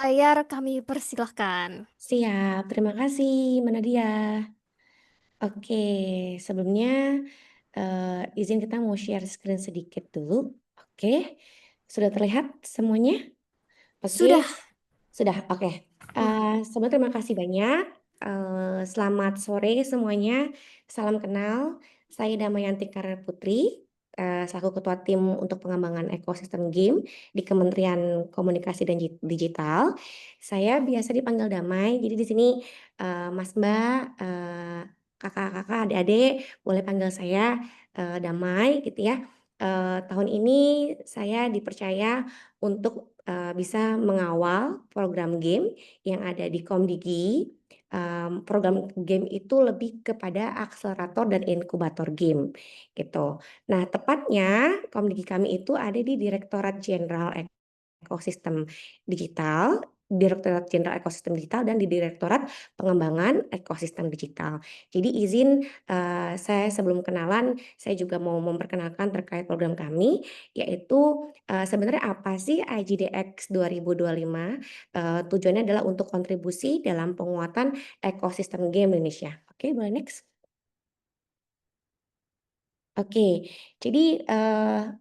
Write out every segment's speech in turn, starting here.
Layar kami persilahkan. Siap, terima kasih Mbak Nadia. Oke, sebelumnya, izin kita mau share screen sedikit dulu. Oke, sudah terlihat semuanya? Sudah. Oke, sudah, oke. Sebelumnya terima kasih banyak, selamat sore semuanya, salam kenal. Saya Damayanti Karir Putri, selaku Ketua Tim untuk Pengembangan Ekosistem Game di Kementerian Komunikasi dan Digital. Saya biasa dipanggil Damai, jadi di sini, Mas, Mbak, kakak-kakak, adik-adik boleh panggil saya, Damai gitu ya. Tahun ini saya dipercaya untuk, bisa mengawal program game yang ada di Komdigi. Program game itu lebih kepada akselerator dan inkubator game, gitu. Nah, tepatnya Komdigi kami itu ada di Direktorat Jenderal Ekosistem Digital, Direktorat Jenderal Ekosistem Digital dan di Direktorat Pengembangan Ekosistem Digital. Jadi izin, saya sebelum kenalan, saya juga mau memperkenalkan terkait program kami, yaitu, sebenarnya apa sih IGDX 2025? Tujuannya adalah untuk kontribusi dalam penguatan ekosistem game Indonesia. Oke, boleh next. Oke, jadi,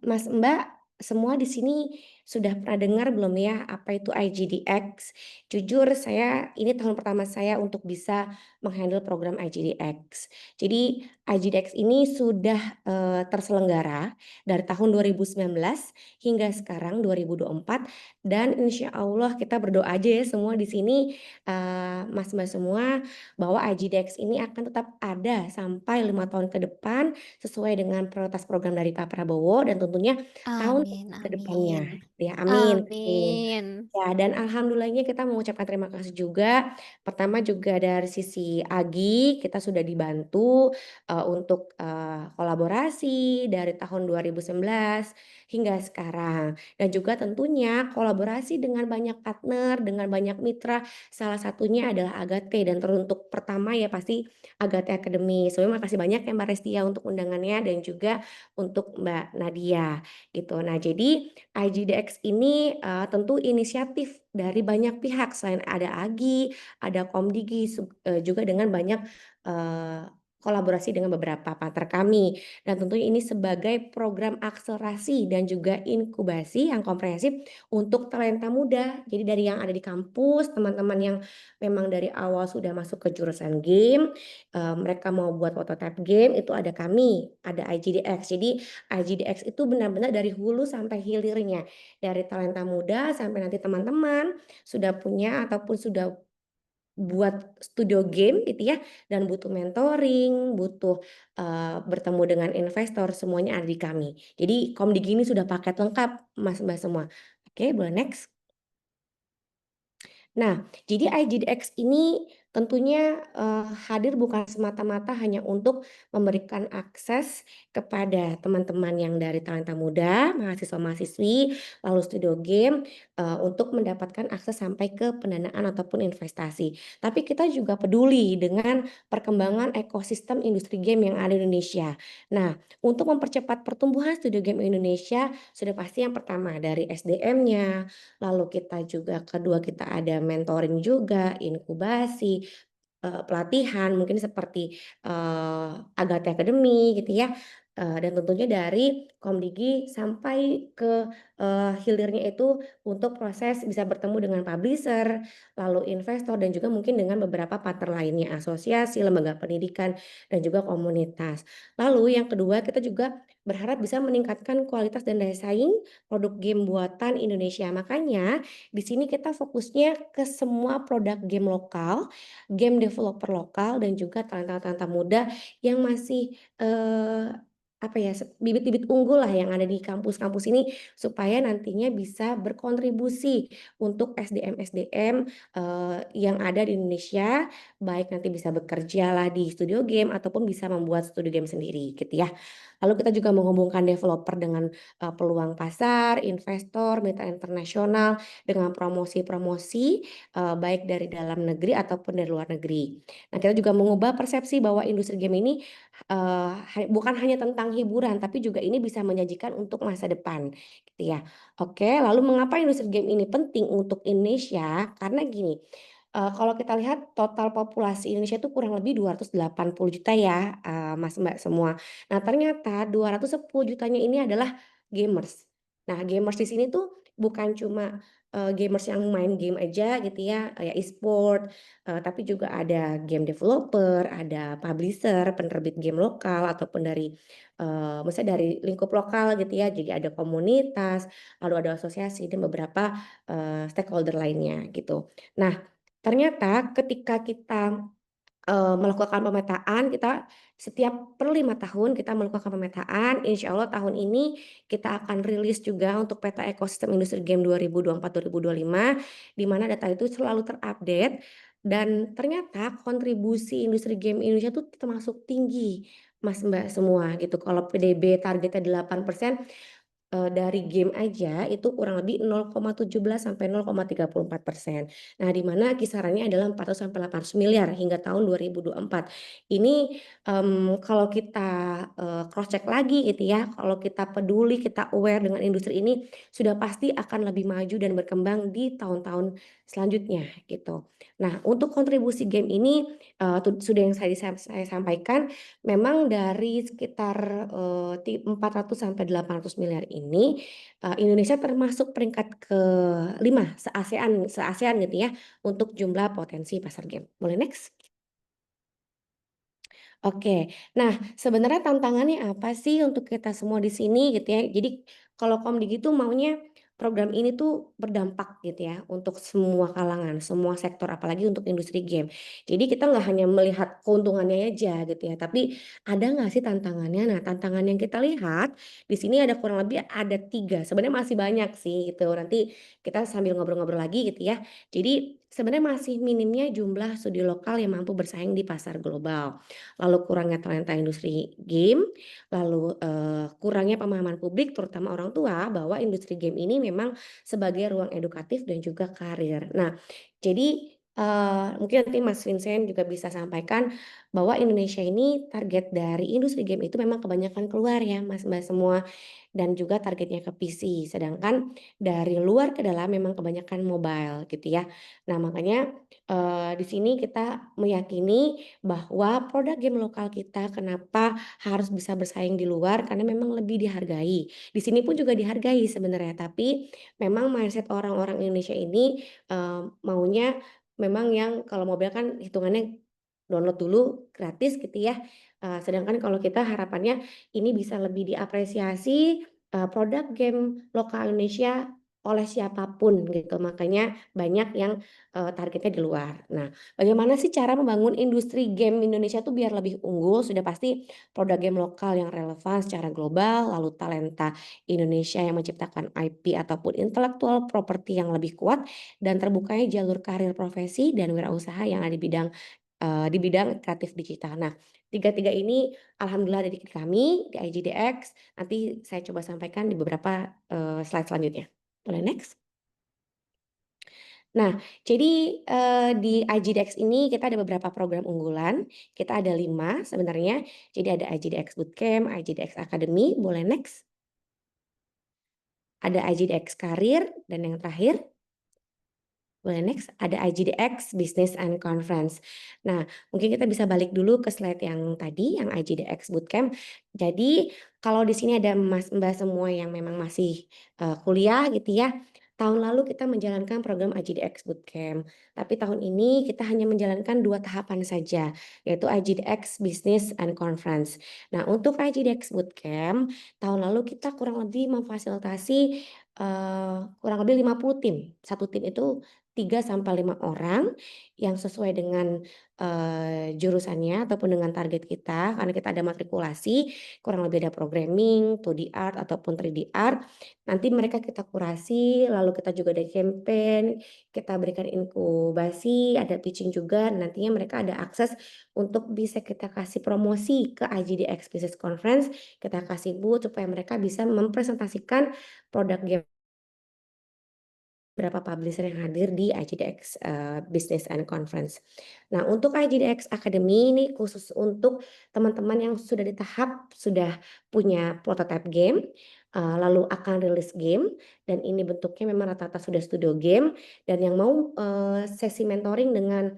Mas, Mbak, semua di sini sudah pernah dengar belum ya, apa itu IGDX? Jujur saya ini tahun pertama saya untuk bisa meng-handle program IGDX. Jadi IGDX ini sudah, terselenggara dari tahun 2019 hingga sekarang 2024 dan insya Allah kita berdoa aja ya semua di sini, Mas, Mbak, semua bahwa IGDX ini akan tetap ada sampai 5 tahun ke depan sesuai dengan prioritas program dari Pak Prabowo dan tentunya tahun Amin ke amin. depannya. Ya, amin amin. Amin. Ya, dan alhamdulillahnya kita mengucapkan terima kasih juga, pertama juga dari sisi Agi, kita sudah dibantu, untuk, kolaborasi dari tahun 2019 hingga sekarang. Dan juga tentunya kolaborasi dengan banyak partner, dengan banyak mitra, salah satunya adalah Agate dan teruntuk pertama ya pasti Agate Academy. Sebelumnya makasih banyak ya Mbak Restia untuk undangannya dan juga untuk Mbak Nadia gitu. Nah, jadi IGDX ini, tentu inisiatif dari banyak pihak selain ada Agi, ada Komdigi, juga dengan banyak, eee, kolaborasi dengan beberapa partner kami. Dan tentunya ini sebagai program akselerasi dan juga inkubasi yang komprehensif untuk talenta muda. Jadi dari yang ada di kampus, teman-teman yang memang dari awal sudah masuk ke jurusan game, mereka mau buat prototype game, itu ada kami, ada IGDX. Jadi IGDX itu benar-benar dari hulu sampai hilirnya, dari talenta muda sampai nanti teman-teman sudah punya ataupun sudah buat studio game gitu ya, dan butuh mentoring, butuh, bertemu dengan investor, semuanya ada di kami. Jadi Komdigi ini sudah paket lengkap Mas, Mbak, semua. Oke, boleh next. Nah, jadi IGDX ini tentunya, hadir bukan semata-mata hanya untuk memberikan akses kepada teman-teman yang dari talenta muda, mahasiswa-mahasiswi, lalu studio game, untuk mendapatkan akses sampai ke pendanaan ataupun investasi. Tapi kita juga peduli dengan perkembangan ekosistem industri game yang ada di Indonesia. Nah, untuk mempercepat pertumbuhan studio game Indonesia, sudah pasti yang pertama dari SDM-nya, lalu kita juga kedua kita ada mentoring juga, inkubasi, pelatihan mungkin seperti, Agate Academy gitu ya, dan tentunya dari Komdigi sampai ke, hilirnya itu untuk proses bisa bertemu dengan publisher, lalu investor dan juga mungkin dengan beberapa partner lainnya, asosiasi, lembaga pendidikan, dan juga komunitas. Lalu yang kedua kita juga berharap bisa meningkatkan kualitas dan daya saing produk game buatan Indonesia. Makanya di sini kita fokusnya ke semua produk game lokal, game developer lokal dan juga talenta-talenta muda yang masih, apa ya, bibit-bibit unggul lah yang ada di kampus-kampus ini supaya nantinya bisa berkontribusi untuk SDM-SDM, yang ada di Indonesia, baik nanti bisa bekerja lah di studio game ataupun bisa membuat studio game sendiri gitu ya. Lalu kita juga menghubungkan developer dengan, peluang pasar, investor, mitra internasional dengan promosi-promosi, baik dari dalam negeri ataupun dari luar negeri. Nah, kita juga mengubah persepsi bahwa industri game ini bukan hanya tentang hiburan, tapi juga ini bisa menjanjikan untuk masa depan, gitu ya. Oke, lalu mengapa industri game ini penting untuk Indonesia? Karena gini, kalau kita lihat total populasi Indonesia itu kurang lebih 280 juta ya, Mas, Mbak, semua. Nah, ternyata 210 jutanya ini adalah gamers. Nah, gamers di sini tuh bukan cuma, gamers yang main game aja gitu ya, kayak e-sport, tapi juga ada game developer, ada publisher, penerbit game lokal ataupun dari, maksudnya dari lingkup lokal gitu ya. Jadi ada komunitas, lalu ada asosiasi dan beberapa, stakeholder lainnya gitu. Nah, ternyata ketika kita melakukan pemetaan, kita setiap per 5 tahun kita melakukan pemetaan, insya Allah tahun ini kita akan rilis juga untuk peta ekosistem industri game 2024-2025, di mana data itu selalu terupdate dan ternyata kontribusi industri game Indonesia tuh termasuk tinggi, Mas, Mbak, semua gitu. Kalau PDB targetnya 8%, dari game aja itu kurang lebih 0,17 sampai 0,34%. Nah, di mana kisarannya adalah 400 sampai 800 miliar hingga tahun 2024. Ini, kalau kita, cross check lagi gitu ya, kalau kita peduli, kita aware dengan industri ini, sudah pasti akan lebih maju dan berkembang di tahun-tahun selanjutnya gitu. Nah, untuk kontribusi game ini, sudah yang saya sampaikan, memang dari sekitar, 400 sampai 800 miliar ini, Indonesia termasuk peringkat ke-5 se-ASEAN gitu ya, untuk jumlah potensi pasar game. Boleh next? Oke. Nah, sebenarnya tantangannya apa sih untuk kita semua di sini gitu ya. Jadi kalau Komdigi itu maunya program ini tuh berdampak gitu ya untuk semua kalangan, semua sektor apalagi untuk industri game. Jadi kita nggak hanya melihat keuntungannya aja gitu ya, tapi ada nggak sih tantangannya? Nah, tantangan yang kita lihat di sini ada kurang lebih ada 3, sebenarnya masih banyak sih gitu. Nanti kita sambil ngobrol-ngobrol lagi gitu ya. Jadi sebenarnya masih minimnya jumlah studio lokal yang mampu bersaing di pasar global, lalu kurangnya talenta industri game, lalu, kurangnya pemahaman publik terutama orang tua bahwa industri game ini memang sebagai ruang edukatif dan juga karir. Nah, jadi, mungkin nanti Mas Vincent juga bisa sampaikan bahwa Indonesia ini target dari industri game itu memang kebanyakan keluar ya Mas, Mbak, semua dan juga targetnya ke PC, sedangkan dari luar ke dalam memang kebanyakan mobile gitu ya. Nah, makanya, di sini kita meyakini bahwa produk game lokal kita kenapa harus bisa bersaing di luar, karena memang lebih dihargai. Di sini pun juga dihargai sebenarnya, tapi memang mindset orang-orang Indonesia ini, maunya memang yang kalau mobile kan hitungannya download dulu gratis gitu ya, sedangkan kalau kita harapannya ini bisa lebih diapresiasi, produk game lokal Indonesia oleh siapapun gitu, makanya banyak yang, targetnya di luar. Nah, bagaimana sih cara membangun industri game Indonesia tuh biar lebih unggul? Sudah pasti produk game lokal yang relevan secara global, lalu talenta Indonesia yang menciptakan IP ataupun intellectual property yang lebih kuat, dan terbukanya jalur karir profesi dan wirausaha yang ada di bidang kreatif digital. Nah, tiga-tiga ini alhamdulillah ada di kami, di IGDX, nanti saya coba sampaikan di beberapa, slide selanjutnya. Boleh next? Nah, jadi, di IGDX ini kita ada beberapa program unggulan, kita ada 5 sebenarnya. Jadi ada IGDX Bootcamp, IGDX Academy, boleh next. Ada IGDX Karir, dan yang terakhir boleh next, ada IGDX Business and Conference. Nah, mungkin kita bisa balik dulu ke slide yang tadi, yang IGDX Bootcamp. Jadi, kalau di sini ada Mas, Mbak semua yang memang masih, kuliah gitu ya, tahun lalu kita menjalankan program IGDX Bootcamp. Tapi tahun ini kita hanya menjalankan 2 tahapan saja, yaitu IGDX Business and Conference. Nah, untuk IGDX Bootcamp, tahun lalu kita kurang lebih memfasilitasi, kurang lebih 50 tim. Satu tim itu 3 sampai 5 orang yang sesuai dengan, jurusannya ataupun dengan target kita, karena kita ada matrikulasi, kurang lebih ada programming, 2D art ataupun 3D art. Nanti mereka kita kurasi, lalu kita juga ada campaign, kita berikan inkubasi, ada pitching juga, nantinya mereka ada akses untuk bisa kita kasih promosi ke IGDX Business Conference, kita kasih booth supaya mereka bisa mempresentasikan produk game Berapa publisher yang hadir di IGDX, Business and Conference. Nah, untuk IGDX Academy ini khusus untuk teman-teman yang sudah di tahap sudah punya prototype game, lalu akan rilis game, dan ini bentuknya memang rata-rata sudah studio game, dan yang mau, sesi mentoring dengan,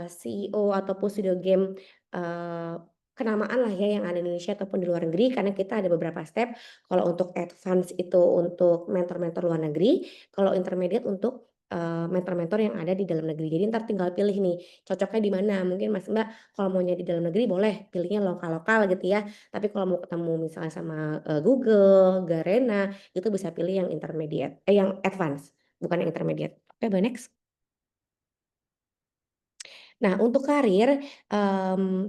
CEO ataupun studio game, eee, kenamaan lah ya yang ada di Indonesia ataupun di luar negeri, karena kita ada beberapa step. Kalau untuk advance itu untuk mentor-mentor luar negeri, kalau intermediate untuk, mentor-mentor yang ada di dalam negeri. Jadi entar tinggal pilih nih, cocoknya di mana. Mungkin Mas, Mbak, kalau maunya di dalam negeri boleh pilihnya lokal-lokal gitu ya. Tapi kalau mau ketemu misalnya sama, Google, Garena, itu bisa pilih yang intermediate yang advance, bukan yang intermediate. Oke, boleh next. Nah, untuk karir,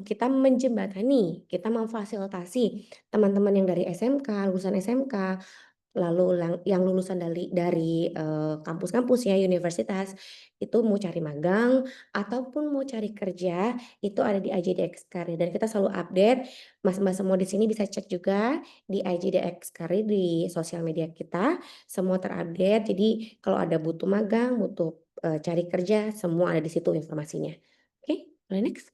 kita menjembatani, kita memfasilitasi teman-teman yang dari SMK, lulusan SMK, lalu yang lulusan dari, kampus-kampus ya, universitas, itu mau cari magang ataupun mau cari kerja, itu ada di IGDX Career dan kita selalu update. Mas-mas semua di sini bisa cek juga di IGDX Career di sosial media kita, semua terupdate. Jadi kalau ada butuh magang, butuh, cari kerja, semua ada di situ informasinya. Oke, boleh next.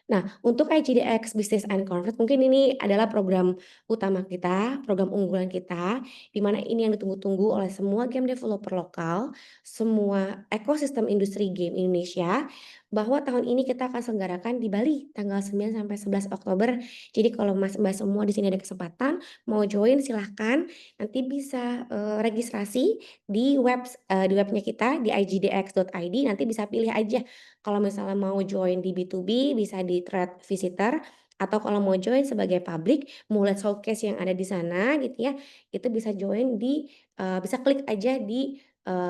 Nah, untuk IGDX Business and Conference mungkin ini adalah program utama kita, program unggulan kita, di mana ini yang ditunggu-tunggu oleh semua game developer lokal, semua ekosistem industri game Indonesia, bahwa tahun ini kita akan selenggarakan di Bali tanggal 9 sampai 11 Oktober. Jadi kalau Mas Mbak semua di sini ada kesempatan mau join silahkan, nanti bisa, registrasi di webnya kita di igdx.id, nanti bisa pilih aja kalau misalnya mau join di B2B bisa di trade visitor, atau kalau mau join sebagai public, mau lihat showcase yang ada di sana gitu ya, itu bisa join di, bisa klik aja di,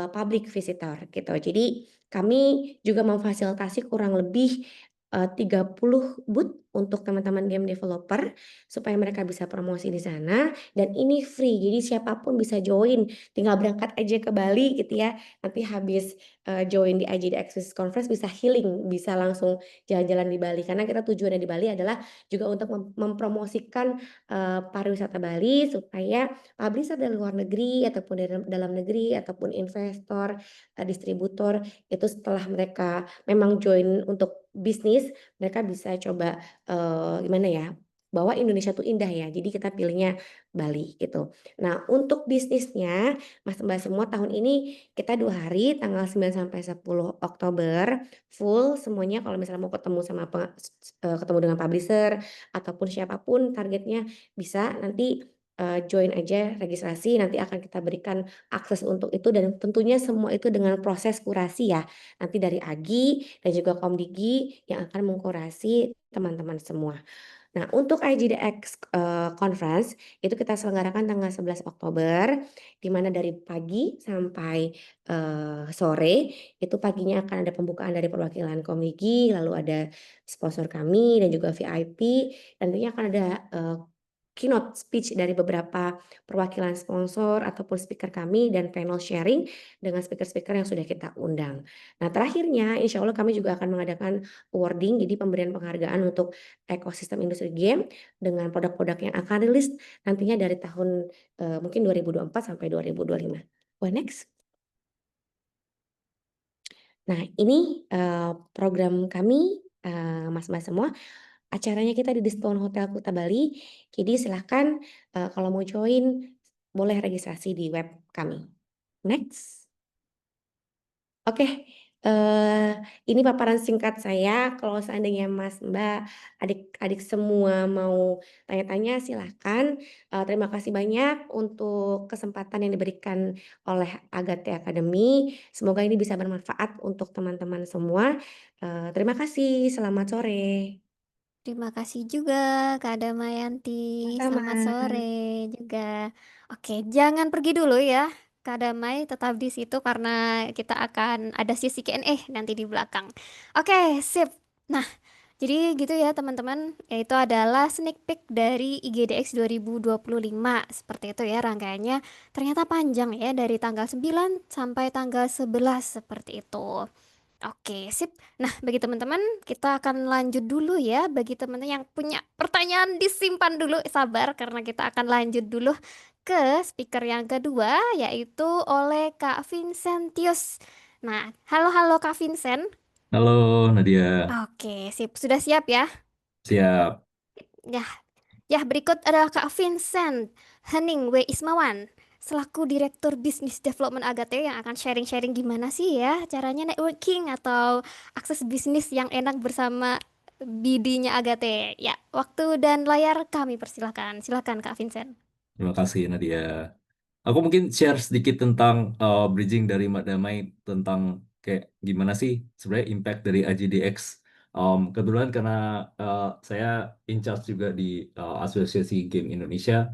public visitor gitu. Jadi kami juga memfasilitasi kurang lebih, 30 booth untuk teman-teman game developer, supaya mereka bisa promosi di sana dan ini free. Jadi siapapun bisa join, tinggal berangkat aja ke Bali gitu ya. Nanti habis join di IGD Access Conference bisa healing, bisa langsung jalan-jalan di Bali. Karena kita tujuannya di Bali adalah juga untuk mempromosikan, pariwisata Bali supaya publisher dari luar negeri ataupun dari dalam negeri ataupun investor, distributor itu setelah mereka memang join untuk bisnis, mereka bisa coba, gimana ya, bahwa Indonesia tuh indah ya, jadi kita pilihnya Bali gitu. Nah, untuk bisnisnya Mas, Mbak, semua tahun ini kita 2 hari tanggal 9 sampai 10 Oktober, full semuanya kalau misalnya mau ketemu sama ketemu dengan publisher ataupun siapapun targetnya bisa nanti, join aja registrasi nanti akan kita berikan akses untuk itu dan tentunya semua itu dengan proses kurasi ya. Nanti dari Agi dan juga Komdigi yang akan mengkurasi teman-teman semua. Nah, untuk IGDX, Conference itu kita selenggarakan tanggal 11 Oktober, di mana dari pagi sampai, sore, itu paginya akan ada pembukaan dari perwakilan Komdigi, lalu ada sponsor kami dan juga VIP, dan tentunya akan ada, keynote speech dari beberapa perwakilan sponsor ataupun speaker kami dan panel sharing dengan speaker-speaker yang sudah kita undang. Nah, terakhirnya insya Allah kami juga akan mengadakan awarding, jadi pemberian penghargaan untuk ekosistem industri game dengan produk-produk yang akan rilis nantinya dari tahun, mungkin 2024 sampai 2025. Wah, next. Nah, ini, program kami, Mas-mas semua, acaranya kita di Discount Hotel Kuta Bali. Jadi silahkan, kalau mau join boleh registrasi di web kami. Next. Oke, eee, ini paparan singkat saya, kalau seandainya Mas, Mbak, adik-adik semua mau tanya-tanya silahkan, terima kasih banyak untuk kesempatan yang diberikan oleh Agate Academy, semoga ini bisa bermanfaat untuk teman-teman semua, terima kasih, selamat sore. Terima kasih juga Kak Damayanti. Selamat Sama-sama. sore juga. Oke, jangan pergi dulu ya. Kak Damai tetap di situ karena kita akan ada sesi Q&A nanti di belakang. Oke, sip. Nah, jadi gitu ya teman-teman. Yaitu adalah sneak peek dari IGDX 2025. Seperti itu ya rangkaiannya. Ternyata panjang ya dari tanggal 9 sampai tanggal 11 seperti itu. Oke, sip. Nah, bagi teman-teman, kita akan lanjut dulu ya. Bagi teman-teman yang punya pertanyaan, disimpan dulu, sabar, karena kita akan lanjut dulu ke speaker yang kedua, yaitu oleh Kak Vincentius. Nah, halo Kak Vincent. Halo Nadia, Oke, sip. Sudah siap ya? siap. Ya, ya, berikut adalah Kak Vincent Hening W. Ismawan selaku Direktur Business Development Agate yang akan sharing-sharing gimana sih ya caranya networking atau akses bisnis yang enak bersama BD-nya Agate. Ya, waktu dan layar kami persilahkan. Silakan Kak Vincent. Terima kasih Nadia. Aku mungkin share sedikit tentang bridging dari Mbak Damai tentang kayak gimana sih sebenarnya impact dari AJDX. Kebetulan karena saya in charge juga di Asosiasi Game Indonesia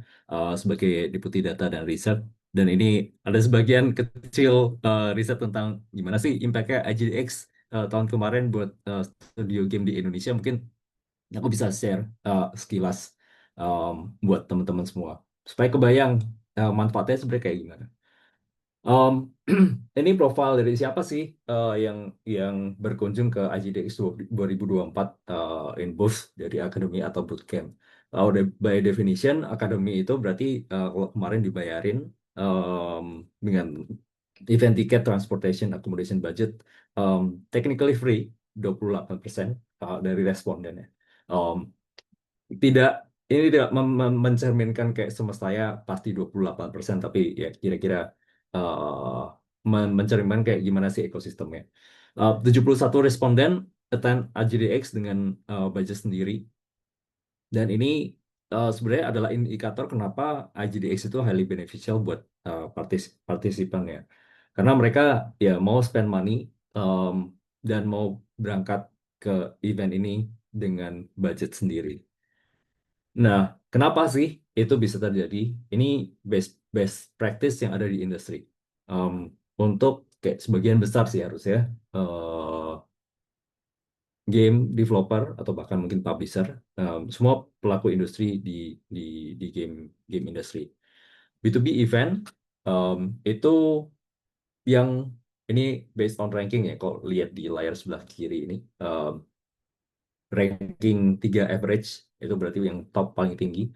sebagai Deputi Data dan Riset. Dan ini ada sebagian kecil riset tentang gimana sih impactnya AJDX tahun kemarin buat studio game di Indonesia. Mungkin aku bisa share sekilas um, buat teman-teman semua supaya kebayang manfaatnya sebenarnya kayak gimana. Um, ini profil dari siapa sih yang berkunjung ke IGDX 2024 in both dari akademi atau bootcamp. By definition, akademi itu berarti kalau kemarin dibayarin um, dengan event ticket, transportation, accommodation budget, technically free 28% dari respondennya. Um, tidak ini tidak mencerminkan kayak semestanya pasti 28%, tapi ya kira-kira uh, mencerminkan kayak gimana sih ekosistemnya. 71 responden attend AGDX dengan budget sendiri, dan ini sebenarnya adalah indikator kenapa IGDX itu highly beneficial buat partisipannya. Karena mereka ya mau spend money um, dan mau berangkat ke event ini dengan budget sendiri. Nah, kenapa sih itu bisa terjadi? Ini best best practice yang ada di industri. Um, untuk kayak sebagian besar sih harus ya game developer atau bahkan mungkin publisher, semua pelaku industri di di game industry. B2B event itu yang ini based on ranking ya. Kalau lihat di layar sebelah kiri ini, ranking 3 average itu berarti yang top paling tinggi.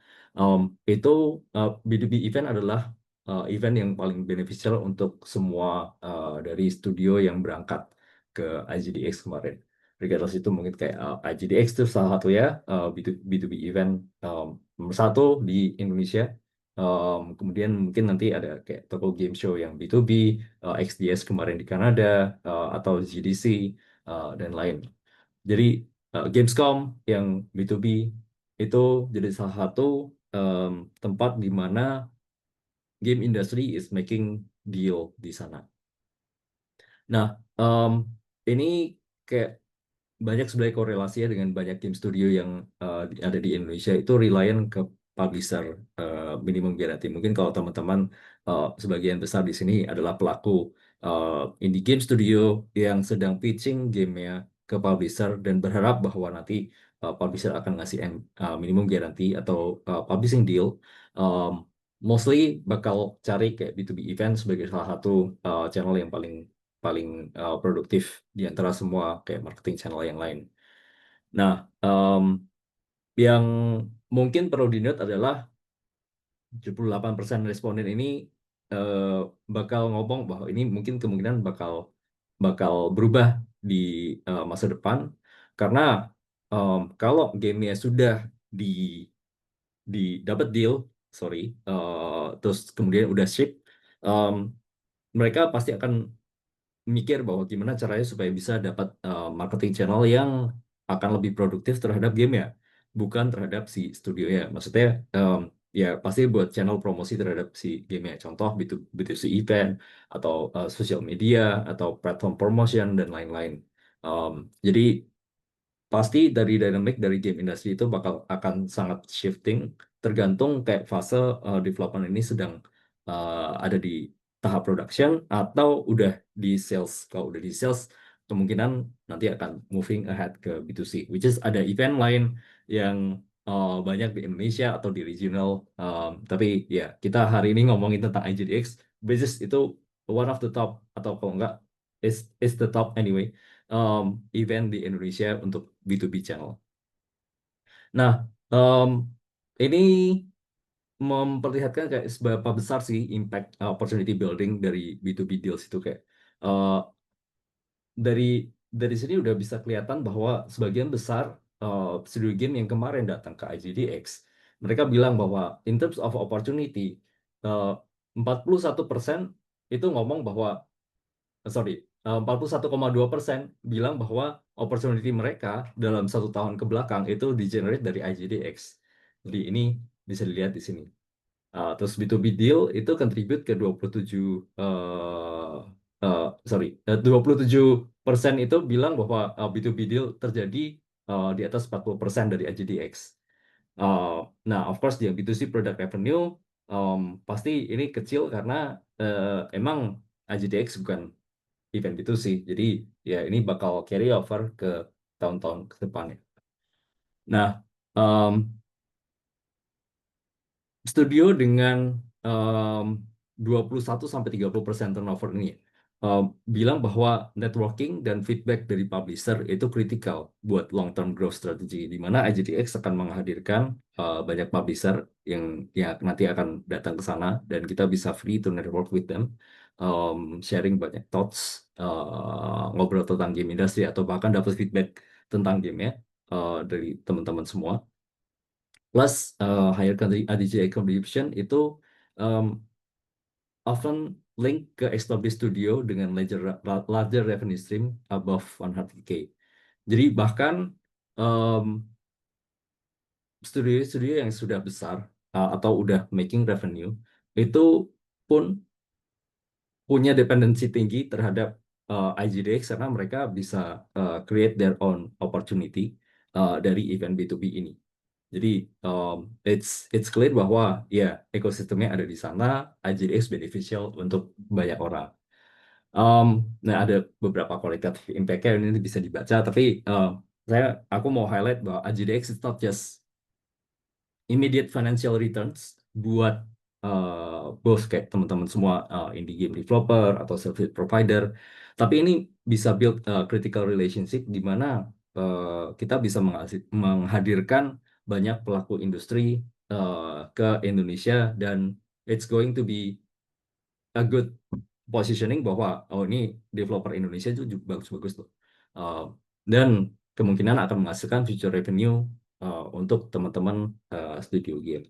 Itu B2B event adalah event yang paling beneficial untuk semua dari studio yang berangkat ke IGDX kemarin. Regardless itu mungkin kayak IGDX itu salah satu ya B2B event nomor satu di Indonesia. Kemudian mungkin nanti ada kayak Tokyo Game Show yang B2B, XDS kemarin di Kanada, atau GDC dan lain. Jadi Gamescom yang B2B itu jadi salah satu tempat di mana game industry is making deal di sana. Nah, ini kayak banyak sebenarnya korelasinya dengan banyak game studio yang ada di Indonesia itu reliant ke publisher minimum guarantee. Mungkin kalau teman-teman sebagian besar di sini adalah pelaku indie game studio yang sedang pitching gamenya ke publisher dan berharap bahwa nanti publisher akan ngasih minimum guarantee atau publishing deal. um, Mostly bakal cari kayak B2B event sebagai salah satu channel yang paling paling produktif di antara semua kayak marketing channel yang lain. Nah, yang mungkin perlu di-note adalah 78% responden ini eh, bakal ngomong bahwa ini mungkin kemungkinan bakal bakal berubah di masa depan karena kalau gamenya sudah di di dapat deal, sorry, terus kemudian udah ship, em, mereka pasti akan mikir bahwa gimana caranya supaya bisa dapat marketing channel yang akan lebih produktif terhadap game ya, bukan terhadap si studio ya. Maksudnya ya pasti buat channel promosi terhadap si game ya. Contoh B2C event atau social media atau platform promotion dan lain-lain. Em, jadi pasti dari dynamic dari game industry itu bakal akan sangat shifting tergantung kayak fase development ini sedang ada di tahap production atau udah di sales. Kalau udah di sales, kemungkinan nanti akan moving ahead ke B2C, which is ada event lain yang banyak di Indonesia atau di regional. Tapi ya kita hari ini ngomongin tentang IGDX, which is itu one of the top atau kalau enggak is the top anyway event di Indonesia untuk B2B channel. Nah, ini memperlihatkan kayak seberapa besar sih impact opportunity building dari B2B deals itu kayak uh, dari sini udah bisa kelihatan bahwa sebagian besar studio game yang kemarin datang ke IGDX, mereka bilang bahwa in terms of opportunity, uh, 41% itu ngomong bahwa, sorry, 41,2% bilang bahwa opportunity mereka dalam 1 tahun ke belakang itu di-generate dari IGDX. Jadi ini bisa dilihat di sini. Terus B2B deal itu contribute ke 27 sorry 27% itu bilang bahwa B2B deal terjadi di atas 40% dari IGDX. Uh, nah, of course yang B2C product revenue pasti ini kecil karena emang IGDX bukan event B2C. Jadi ya ini bakal carry over ke tahun-tahun ke depannya. Nah, um, studio dengan em, 21-30% turnover ini em, bilang bahwa networking dan feedback dari publisher itu kritikal buat long term growth strategy, di mana IGTX akan menghadirkan banyak publisher yang ya nanti akan datang ke sana dan kita bisa free to network with them, sharing banyak thoughts, ngobrol tentang game industry atau bahkan dapat feedback tentang game ya dari teman-teman semua. Plus, higher ADJ contribution itu um, often link ke established studio dengan larger revenue stream above 100K. Jadi bahkan um, studio-studio yang sudah besar atau udah making revenue itu pun punya dependensi tinggi terhadap IGDX karena mereka bisa create their own opportunity dari event B2B ini. Jadi it's clear bahwa ya ekosistemnya ada di sana, IGDX beneficial untuk banyak orang. Nah ada beberapa kualitatif impact-nya ini bisa dibaca, tapi aku mau highlight bahwa IGDX is not just immediate financial returns buat both kayak teman-teman semua indie game developer atau service provider, tapi ini bisa build critical relationship di mana kita bisa menghadirkan banyak pelaku industri ke Indonesia dan it's going to be a good positioning bahwa oh ini developer Indonesia itu juga bagus-bagus loh. Uh, dan kemungkinan akan menghasilkan future revenue untuk teman-teman studio game.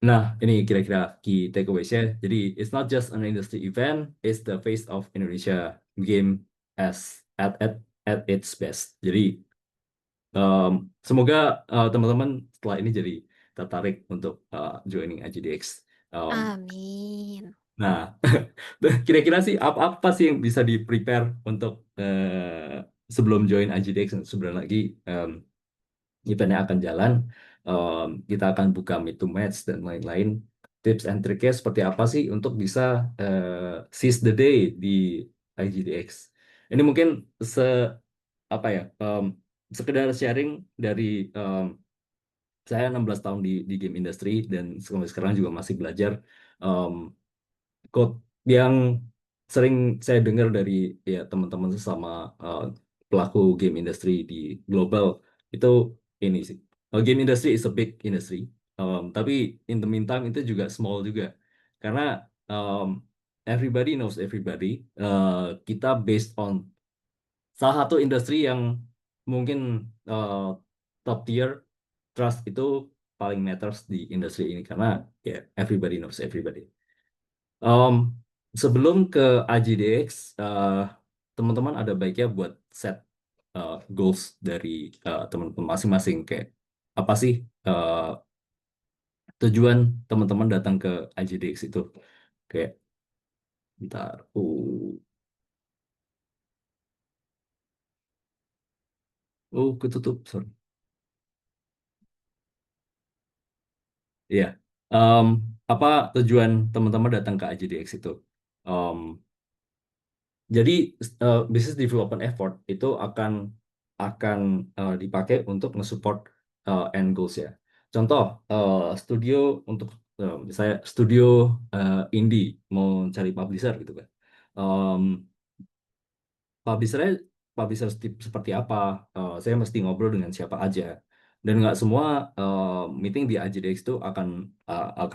Nah, ini kira-kira key takeaways-nya. Jadi, it's not just an industry event, it's the face of Indonesia game as at its best. Jadi, semoga teman-teman setelah ini jadi tertarik untuk joining IGDX. Amin. Nah, kira-kira sih apa sih yang bisa di-prepare untuk sebelum join IGDX? Sebenarnya lagi eventnya akan jalan, kita akan buka meet to match dan lain-lain. Tips and triknya seperti apa sih untuk bisa seize the day di IGDX? Ini mungkin apa ya? Sekedar sharing dari saya 16 tahun di game industry dan sampai sekarang juga masih belajar. Em, Quote yang sering saya dengar dari ya teman-teman sesama pelaku game industry di global itu ini sih. Game industry is a big industry, tapi in the meantime itu juga small juga karena um, everybody knows everybody. Kita based on salah satu industri yang mungkin top tier trust itu paling matters di industri ini karena ya everybody knows everybody. Um, Sebelum ke AJDX, teman-teman ada baiknya buat set goals dari teman-teman masing-masing kayak apa sih tujuan teman-teman datang ke AJDX itu kayak bentar, ketutup, sorry. Iya, Em, apa tujuan teman-teman datang ke AJDX itu? Em, Jadi business development effort itu akan dipakai untuk nge-support end goals ya. Contoh studio untuk misalnya studio indie mau cari publisher gitu kan. Um, Publishernya publisher seperti apa? Saya mesti ngobrol dengan siapa aja. dan nggak semua meeting di IGDX itu akan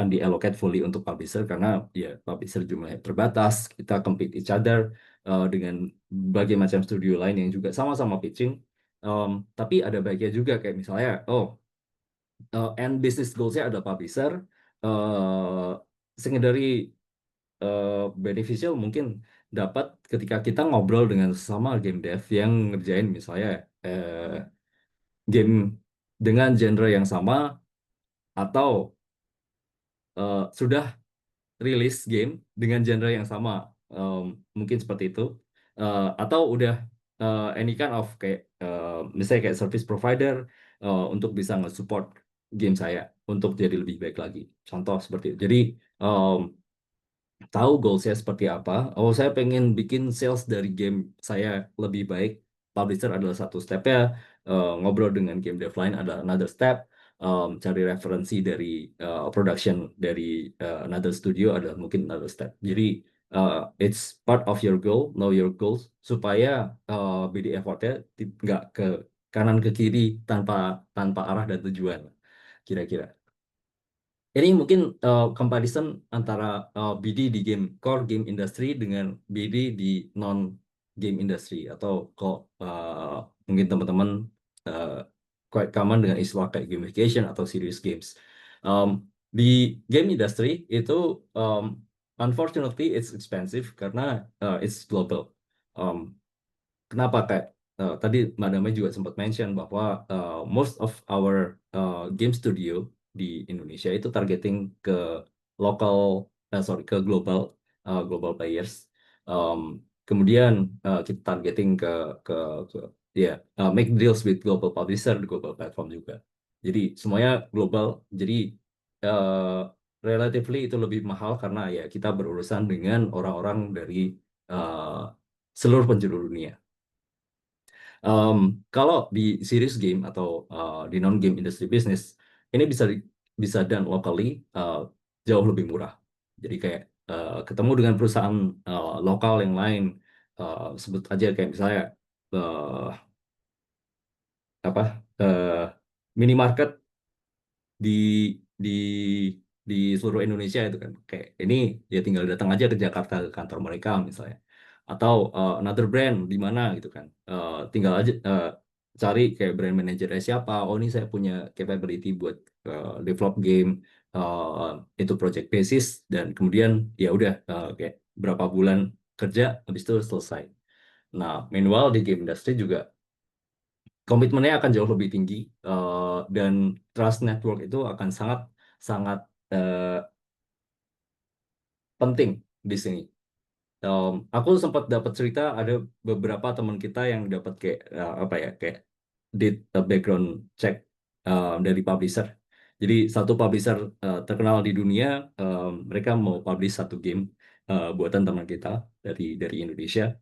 diallocate fully untuk publisher karena ya publisher jumlahnya terbatas, kita compete each other dengan berbagai macam studio lain yang juga sama-sama pitching. Tapi ada baiknya juga kayak misalnya end business goals-nya ada publisher, uh, secondary beneficial mungkin dapat ketika kita ngobrol dengan sesama game dev yang ngerjain misalnya game dengan genre yang sama atau sudah rilis game dengan genre yang sama, mungkin seperti itu. Atau udah any kind of kayak misalnya kayak service provider untuk bisa nge-support game saya untuk jadi lebih baik lagi. Contoh seperti itu. Jadi um, tahu goal saya seperti apa. Oh, saya pengen bikin sales dari game saya lebih baik. Publisher adalah satu stepnya. Ngobrol dengan game dev lain adalah another step. Cari referensi dari production dari another studio adalah mungkin another step. Jadi it's part of your goal, know your goals, supaya BD effortnya nggak ke kanan ke kiri tanpa tanpa arah dan tujuan, kira-kira. Ini mungkin comparison antara BD di game core game industry dengan BD di non game industry, atau kok mungkin teman-teman uh, quite common dengan istilah kayak gamification atau serious games. Um, di game industry itu unfortunately it's expensive karena it's global. Um, Kenapa kayak tadi Mbak Damai juga sempat mention bahwa most of our game studio di Indonesia itu targeting ke lokal, ke global players. Um, Kemudian kita targeting ke ya make deals with global publisher, global platform juga. Jadi semuanya global. Jadi uh, relatively itu lebih mahal karena ya kita berurusan dengan orang-orang dari uh, seluruh penjuru dunia. Kalau di series game atau di non game industry business ini bisa done locally, jauh lebih murah. Jadi kayak ketemu dengan perusahaan lokal yang lain, sebut aja kayak misalnya uh, apa minimarket di di di seluruh Indonesia itu kan kayak ini ya tinggal datang aja ke Jakarta ke kantor mereka misalnya, atau another brand di mana gitu kan. Tinggal aja cari kayak brand manajernya siapa, oh ini saya punya capability buat develop game, itu project basis, dan kemudian ya udah kayak berapa bulan kerja habis itu selesai. Nah, meanwhile di game industry juga komitmennya akan jauh lebih tinggi, dan trust network itu akan sangat sangat eh, penting di sini. Aku sempat dapat cerita ada beberapa teman kita yang dapat kayak apa ya kayak did a background check dari publisher. Jadi satu publisher terkenal di dunia, mereka mau publish satu game buatan teman kita dari Indonesia.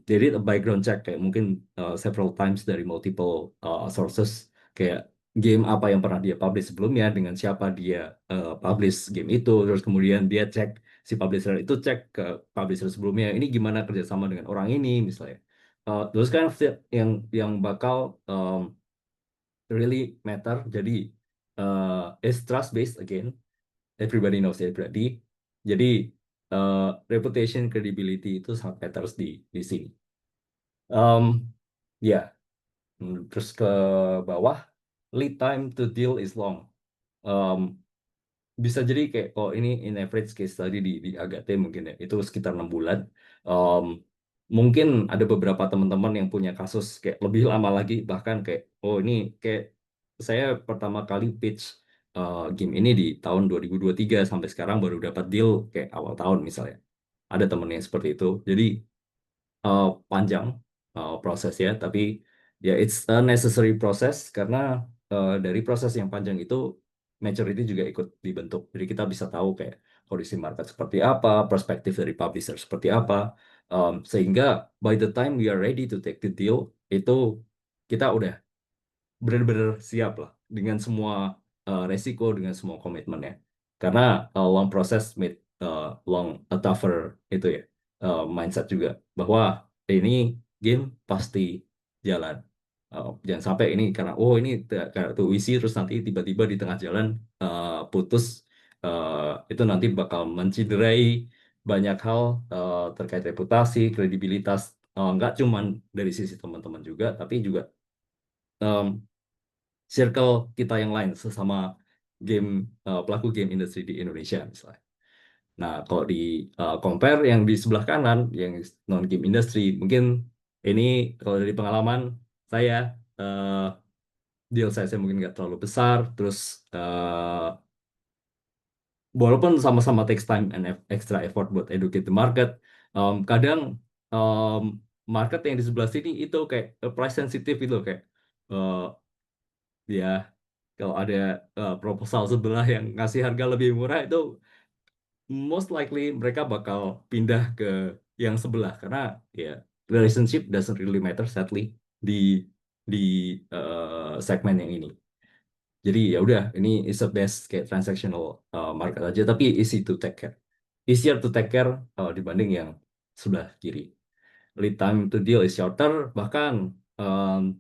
They did a background check kayak mungkin several times dari multiple sources, kayak game apa yang pernah dia publish sebelumnya, dengan siapa dia publish game itu, terus kemudian dia cek si publisher itu cek ke publisher sebelumnya ini gimana kerjasama dengan orang ini misalnya. Terus kan yang bakal really matter. Jadi it's trust based again. Everybody knows everybody. Jadi reputation, credibility itu sangat matters di sini. Ya, terus ke bawah, lead time to deal is long. Um, Bisa jadi kayak oh ini in average case tadi di Agate mungkin ya itu sekitar 6 bulan. Um, Mungkin ada beberapa teman-teman yang punya kasus kayak lebih lama lagi, bahkan kayak oh ini kayak saya pertama kali pitch game ini di tahun 2023 sampai sekarang baru dapat deal kayak awal tahun misalnya. Ada temen yang seperti itu. Jadi panjang prosesnya, tapi ya it's a necessary process karena dari proses yang panjang itu maturity juga ikut dibentuk. Jadi kita bisa tahu kayak kondisi market seperti apa, perspektif dari publisher seperti apa, sehingga by the time we are ready to take the deal itu kita udah benar-benar siap lah dengan semua resiko, dengan semua komitmennya. Karena long process made long a tougher itu ya mindset juga bahwa ini game pasti jalan. Jangan sampai ini karena ini kayak tuh terus nanti tiba-tiba di tengah jalan putus, itu nanti bakal menciderai banyak hal terkait reputasi, kredibilitas, nggak cuman dari sisi teman-teman juga, tapi juga em, circle kita yang lain sesama game pelaku game industri di Indonesia misalnya. Nah, kalau di compare yang di sebelah kanan, yang non game industry, mungkin ini kalau dari pengalaman saya, deal size-nya mungkin nggak terlalu besar, terus walaupun sama-sama takes time and extra effort buat educate the market, kadang um, market yang di sebelah sini itu kayak price sensitive itu kayak uh, ya kalau ada proposal sebelah yang ngasih harga lebih murah itu most likely mereka bakal pindah ke yang sebelah karena ya relationship doesn't really matter sadly di di segmen yang ini. Jadi ya udah ini is a best kayak transactional market aja tapi easy to take care. Easier to take care dibanding yang sebelah kiri. Lead time to deal is shorter, bahkan um,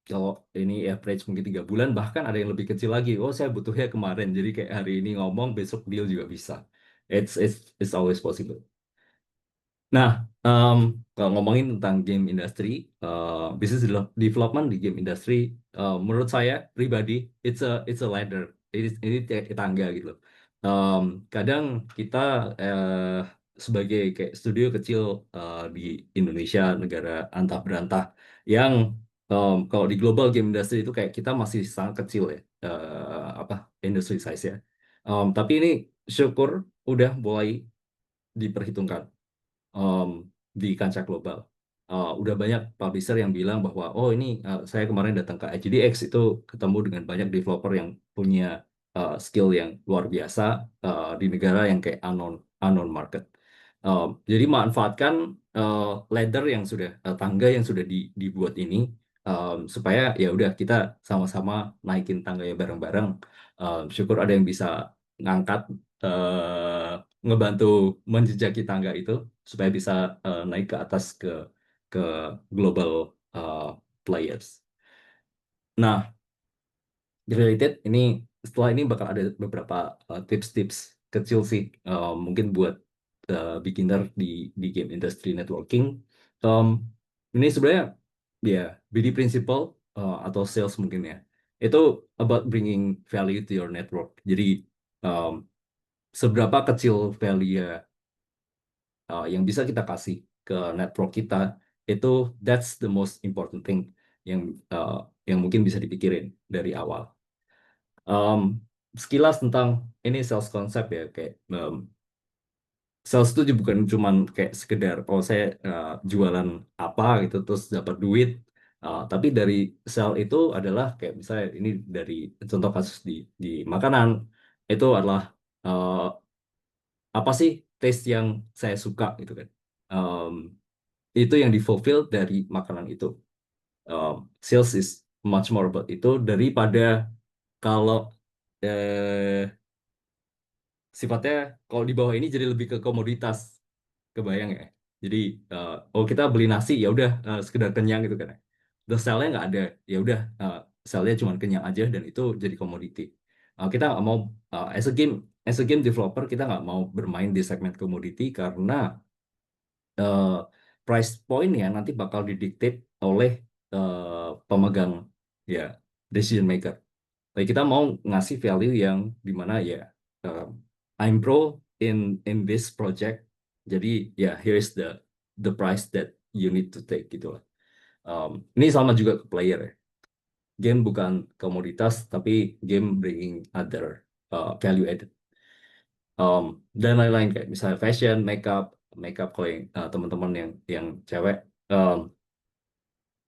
kalau ini average mungkin 3 bulan, bahkan ada yang lebih kecil lagi. Oh, saya butuhnya kemarin, jadi kayak hari ini ngomong, besok deal juga bisa. It's always possible. Nah, kalau ngomongin tentang game industry, business development di game industry, menurut saya pribadi, it's a ladder, ini tangga gitu loh. Kadang kita sebagai kayak studio kecil di Indonesia, negara antah berantah, yang kalau di global game industry itu kayak kita masih sangat kecil ya, apa industry size ya. Tapi ini syukur udah mulai diperhitungkan um, di kancah global. Udah banyak publisher yang bilang bahwa ini saya kemarin datang ke IGDX itu ketemu dengan banyak developer yang punya skill yang luar biasa di negara yang kayak unknown market. Jadi manfaatkan ladder yang sudah tangga yang sudah dibuat ini supaya ya udah kita sama-sama naikin tangganya bareng-bareng. Syukur ada yang bisa ngangkat ngebantu menjejaki tangga itu supaya bisa naik ke atas ke global uh, players. Nah, related ini setelah ini bakal ada beberapa tips-tips kecil sih mungkin buat beginner di game industry networking. Um, ini sebenarnya ya BD principle atau sales mungkin ya. Itu about bringing value to your network. Jadi um, seberapa kecil value yang bisa kita kasih ke network kita itu that's the most important thing yang uh, yang mungkin bisa dipikirin dari awal. Um, Sekilas tentang ini sales concept ya kayak sales itu bukan cuman kayak sekedar saya jualan apa gitu terus dapat duit. Tapi dari sell itu adalah kayak misalnya ini dari contoh kasus di makanan itu adalah uh, apa sih taste yang saya suka gitu kan. Um, itu yang difulfill dari makanan itu. Sales is much more about itu daripada kalau eh, sifatnya kalau di bawah ini jadi lebih ke komoditas, kebayang ya. Jadi kita beli nasi ya udah sekedar kenyang gitu kan. The sell-nya nggak ada, ya udah sell-nya cuma kenyang aja dan itu jadi komoditi. Kita nggak mau as a game developer kita nggak mau bermain di segmen komoditi karena eh, price point-nya nanti bakal didikte oleh pemegang ya decision maker. Tapi kita mau ngasih value yang dimana ya I'm pro in this project. Jadi ya here's the price that you need to take gitu lah. Ini sama juga ke player ya. Game bukan komoditas tapi game bringing other value added. Dan lain-lain kayak misalnya fashion, makeup kalau yang teman-teman yang cewek,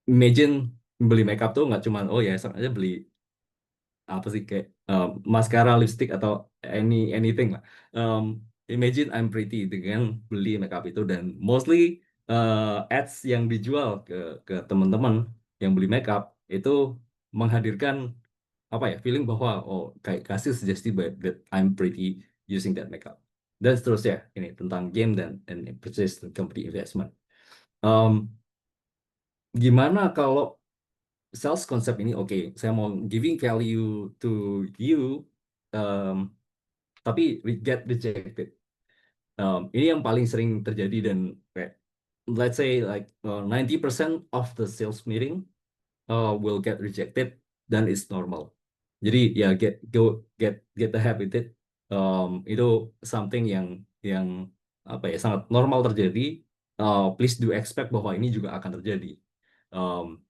imagine beli makeup tuh nggak cuman ya aja beli apa sih kayak maskara, lipstick atau anything lah. Um, Imagine I'm pretty dengan beli makeup itu dan mostly ads yang dijual ke teman-teman yang beli makeup itu menghadirkan apa ya feeling bahwa kayak kasih suggestion that I'm pretty using that makeup dan seterusnya ini tentang game dan purchase dan company investment. Um, Gimana kalau sales konsep ini oke, saya mau giving value to you, um, tapi we get rejected. Ini yang paling sering terjadi dan kayak, let's say like 90% of the sales meeting will get rejected, dan it's normal. Jadi ya get the habit it. Itu something yang apa ya, sangat normal terjadi. Please do expect bahwa ini juga akan terjadi. Um,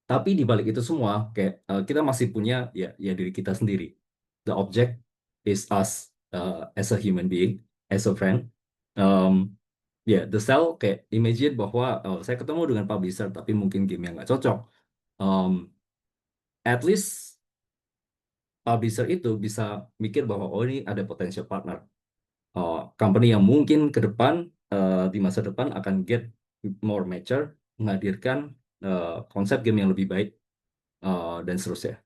tapi di balik itu semua kayak kita masih punya ya diri kita sendiri. The object is us, as a human being, as a friend. Um, the sell kayak imagine bahwa saya ketemu dengan publisher tapi mungkin game yang nggak cocok. Um, at least publisher itu bisa mikir bahwa oh ini ada potential partner, company yang mungkin ke depan, di masa depan akan get more mature, menghadirkan konsep game yang lebih baik, dan seterusnya.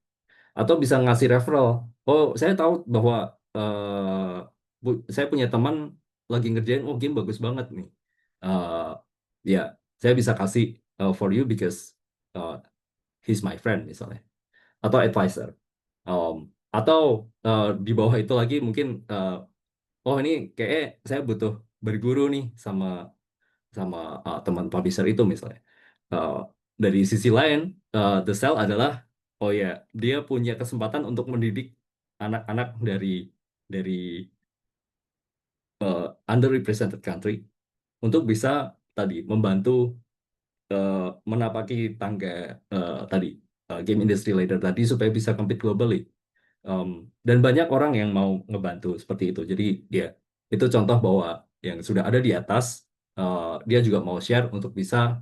Atau bisa ngasih referral. Oh, saya tahu bahwa saya punya teman lagi ngerjain, oh game bagus banget nih. Ya, saya bisa kasih for you because uh, he's my friend misalnya. Atau advisor. Um, atau di bawah itu lagi mungkin, oh ini kayak saya butuh berguru nih sama sama teman publisher itu misalnya. Uh, dari sisi lain, the sell adalah, oh ya, dia punya kesempatan untuk mendidik anak-anak dari underrepresented country untuk bisa tadi membantu eh, menapaki tangga tadi game industry leader tadi supaya bisa compete globally. Dan banyak orang yang mau ngebantu seperti itu. Jadi ya itu contoh bahwa yang sudah ada di atas, dia juga mau share untuk bisa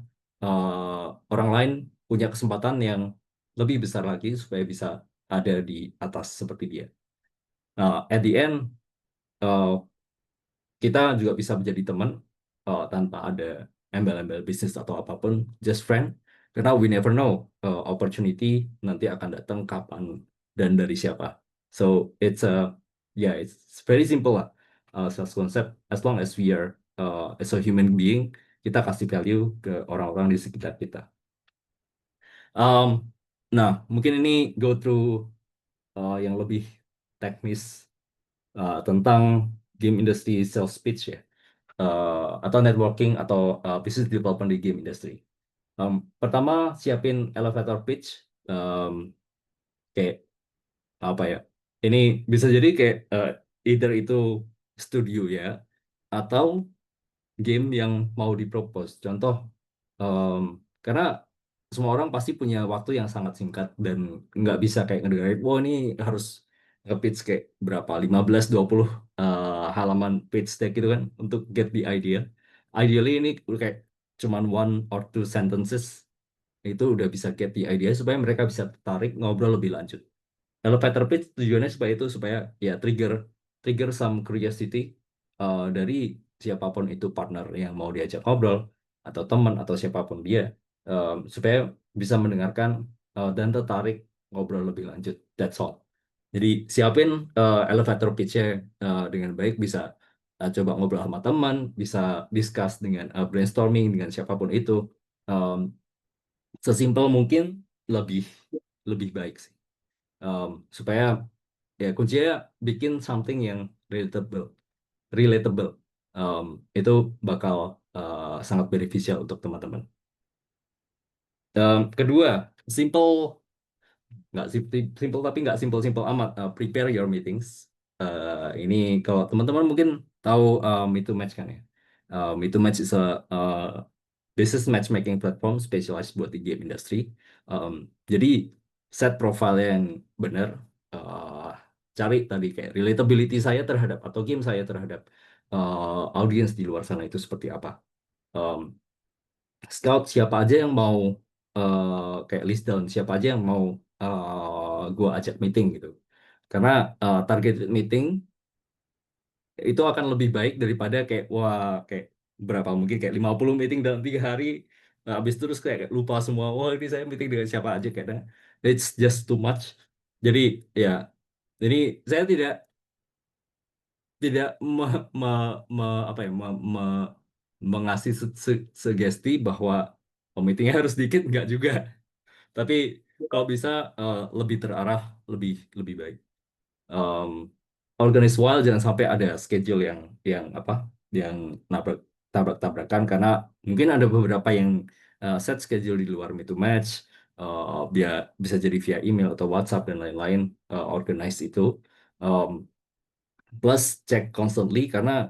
orang lain punya kesempatan yang lebih besar lagi supaya bisa ada di atas seperti dia. At the end, uh, kita juga bisa menjadi teman tanpa ada embel-embel bisnis atau apapun, just friend. Karena we never know opportunity nanti akan datang kapan dan dari siapa. So it's it's very simple lah, sales concept. As long as we are as a human being, kita kasih value ke orang-orang di sekitar kita. Um, nah, mungkin ini go through yang lebih teknis tentang game industry sales pitch ya, atau networking atau business development di game industry. Pertama, siapin elevator pitch. Kayak apa ya? Ini bisa jadi kayak either itu studio ya, atau game yang mau dipropose. Contoh, em, karena semua orang pasti punya waktu yang sangat singkat dan nggak bisa kayak ngedengerin, wah ini harus nge-pitch kayak berapa, 15-20 halaman pitch deck gitu kan untuk get the idea. Ideally ini udah kayak cuman 1 or 2 sentences itu udah bisa get the idea supaya mereka bisa tertarik ngobrol lebih lanjut. Elevator pitch tujuannya supaya itu, supaya ya trigger trigger some curiosity dari siapapun itu partner yang mau diajak ngobrol atau teman atau siapapun dia, supaya bisa mendengarkan dan tertarik ngobrol lebih lanjut. That's all. Jadi siapin elevator pitch-nya dengan baik, bisa coba ngobrol sama teman, bisa discuss dengan brainstorming dengan siapapun itu. Um, Sesimpel mungkin, lebih lebih baik sih. Supaya ya kuncinya bikin something yang relatable, relatable. Um, itu bakal sangat beneficial untuk teman-teman. Kedua, simple, nggak simple tapi nggak simple-simple amat. Prepare your meetings. Ini kalau teman-teman mungkin tahu Itu Match kan ya. Itu Match is a business matchmaking platform specialized buat di game industry. Jadi set profile yang benar, uh, cari tadi kayak relatability saya terhadap atau game saya terhadap audiens di luar sana itu seperti apa. Um, Scout siapa aja yang mau, kayak list down siapa aja yang mau gua ajak meeting gitu. Karena target meeting itu akan lebih baik daripada kayak wah kayak berapa, mungkin kayak 50 meeting dalam 3 hari, habis itu terus kayak lupa semua, wah ini saya meeting dengan siapa aja, kayaknya it's just too much. Jadi ya, ini saya tidak tidak apa ya, mengasih sugesti bahwa meetingnya harus dikit, nggak juga. Tapi kalau bisa lebih terarah, lebih lebih baik. um, Organize while jangan sampai ada schedule yang apa yang nabrak tabrak-tabrakan, karena mungkin ada beberapa yang set schedule di luar meet to match, biar bisa jadi via email atau WhatsApp dan lain-lain. Organize itu, um, plus check constantly, karena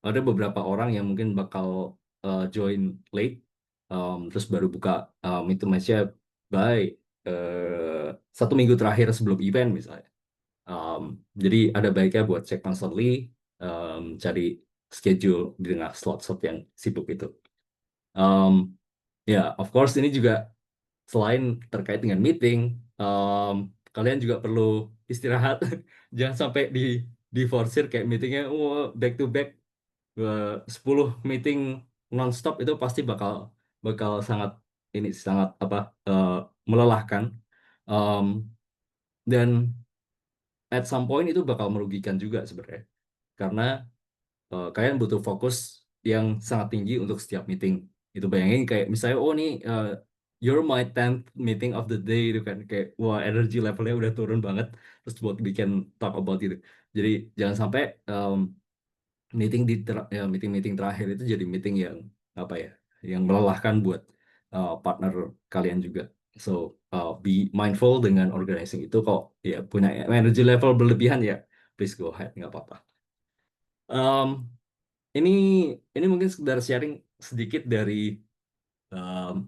ada beberapa orang yang mungkin bakal join late, terus baru buka meet to match-nya by 1 minggu terakhir sebelum event misalnya. Um, jadi ada baiknya buat cek constantly, cari schedule di tengah slot-slot yang sibuk itu. Um, Ya, of course ini juga selain terkait dengan meeting, kalian juga perlu istirahat. Jangan sampai diforsir kayak meetingnya back to back, 10 meeting nonstop, itu pasti bakal bakal sangat sangat apa melelahkan. Um, dan at some point itu bakal merugikan juga sebenarnya, karena kalian butuh fokus yang sangat tinggi untuk setiap meeting. Itu bayangin kayak misalnya, oh nih, you're my 10th meeting of the day, itu kan kayak wah, energy levelnya udah turun banget, terus buat bikin talk about itu. Jadi jangan sampai meeting-meeting terakhir itu jadi meeting yang apa ya, yang melelahkan buat partner kalian juga. So be mindful dengan organizing itu. Kok ya punya energy level berlebihan, ya please go ahead, nggak apa-apa. Um, ini ini mungkin sekedar sharing sedikit dari um,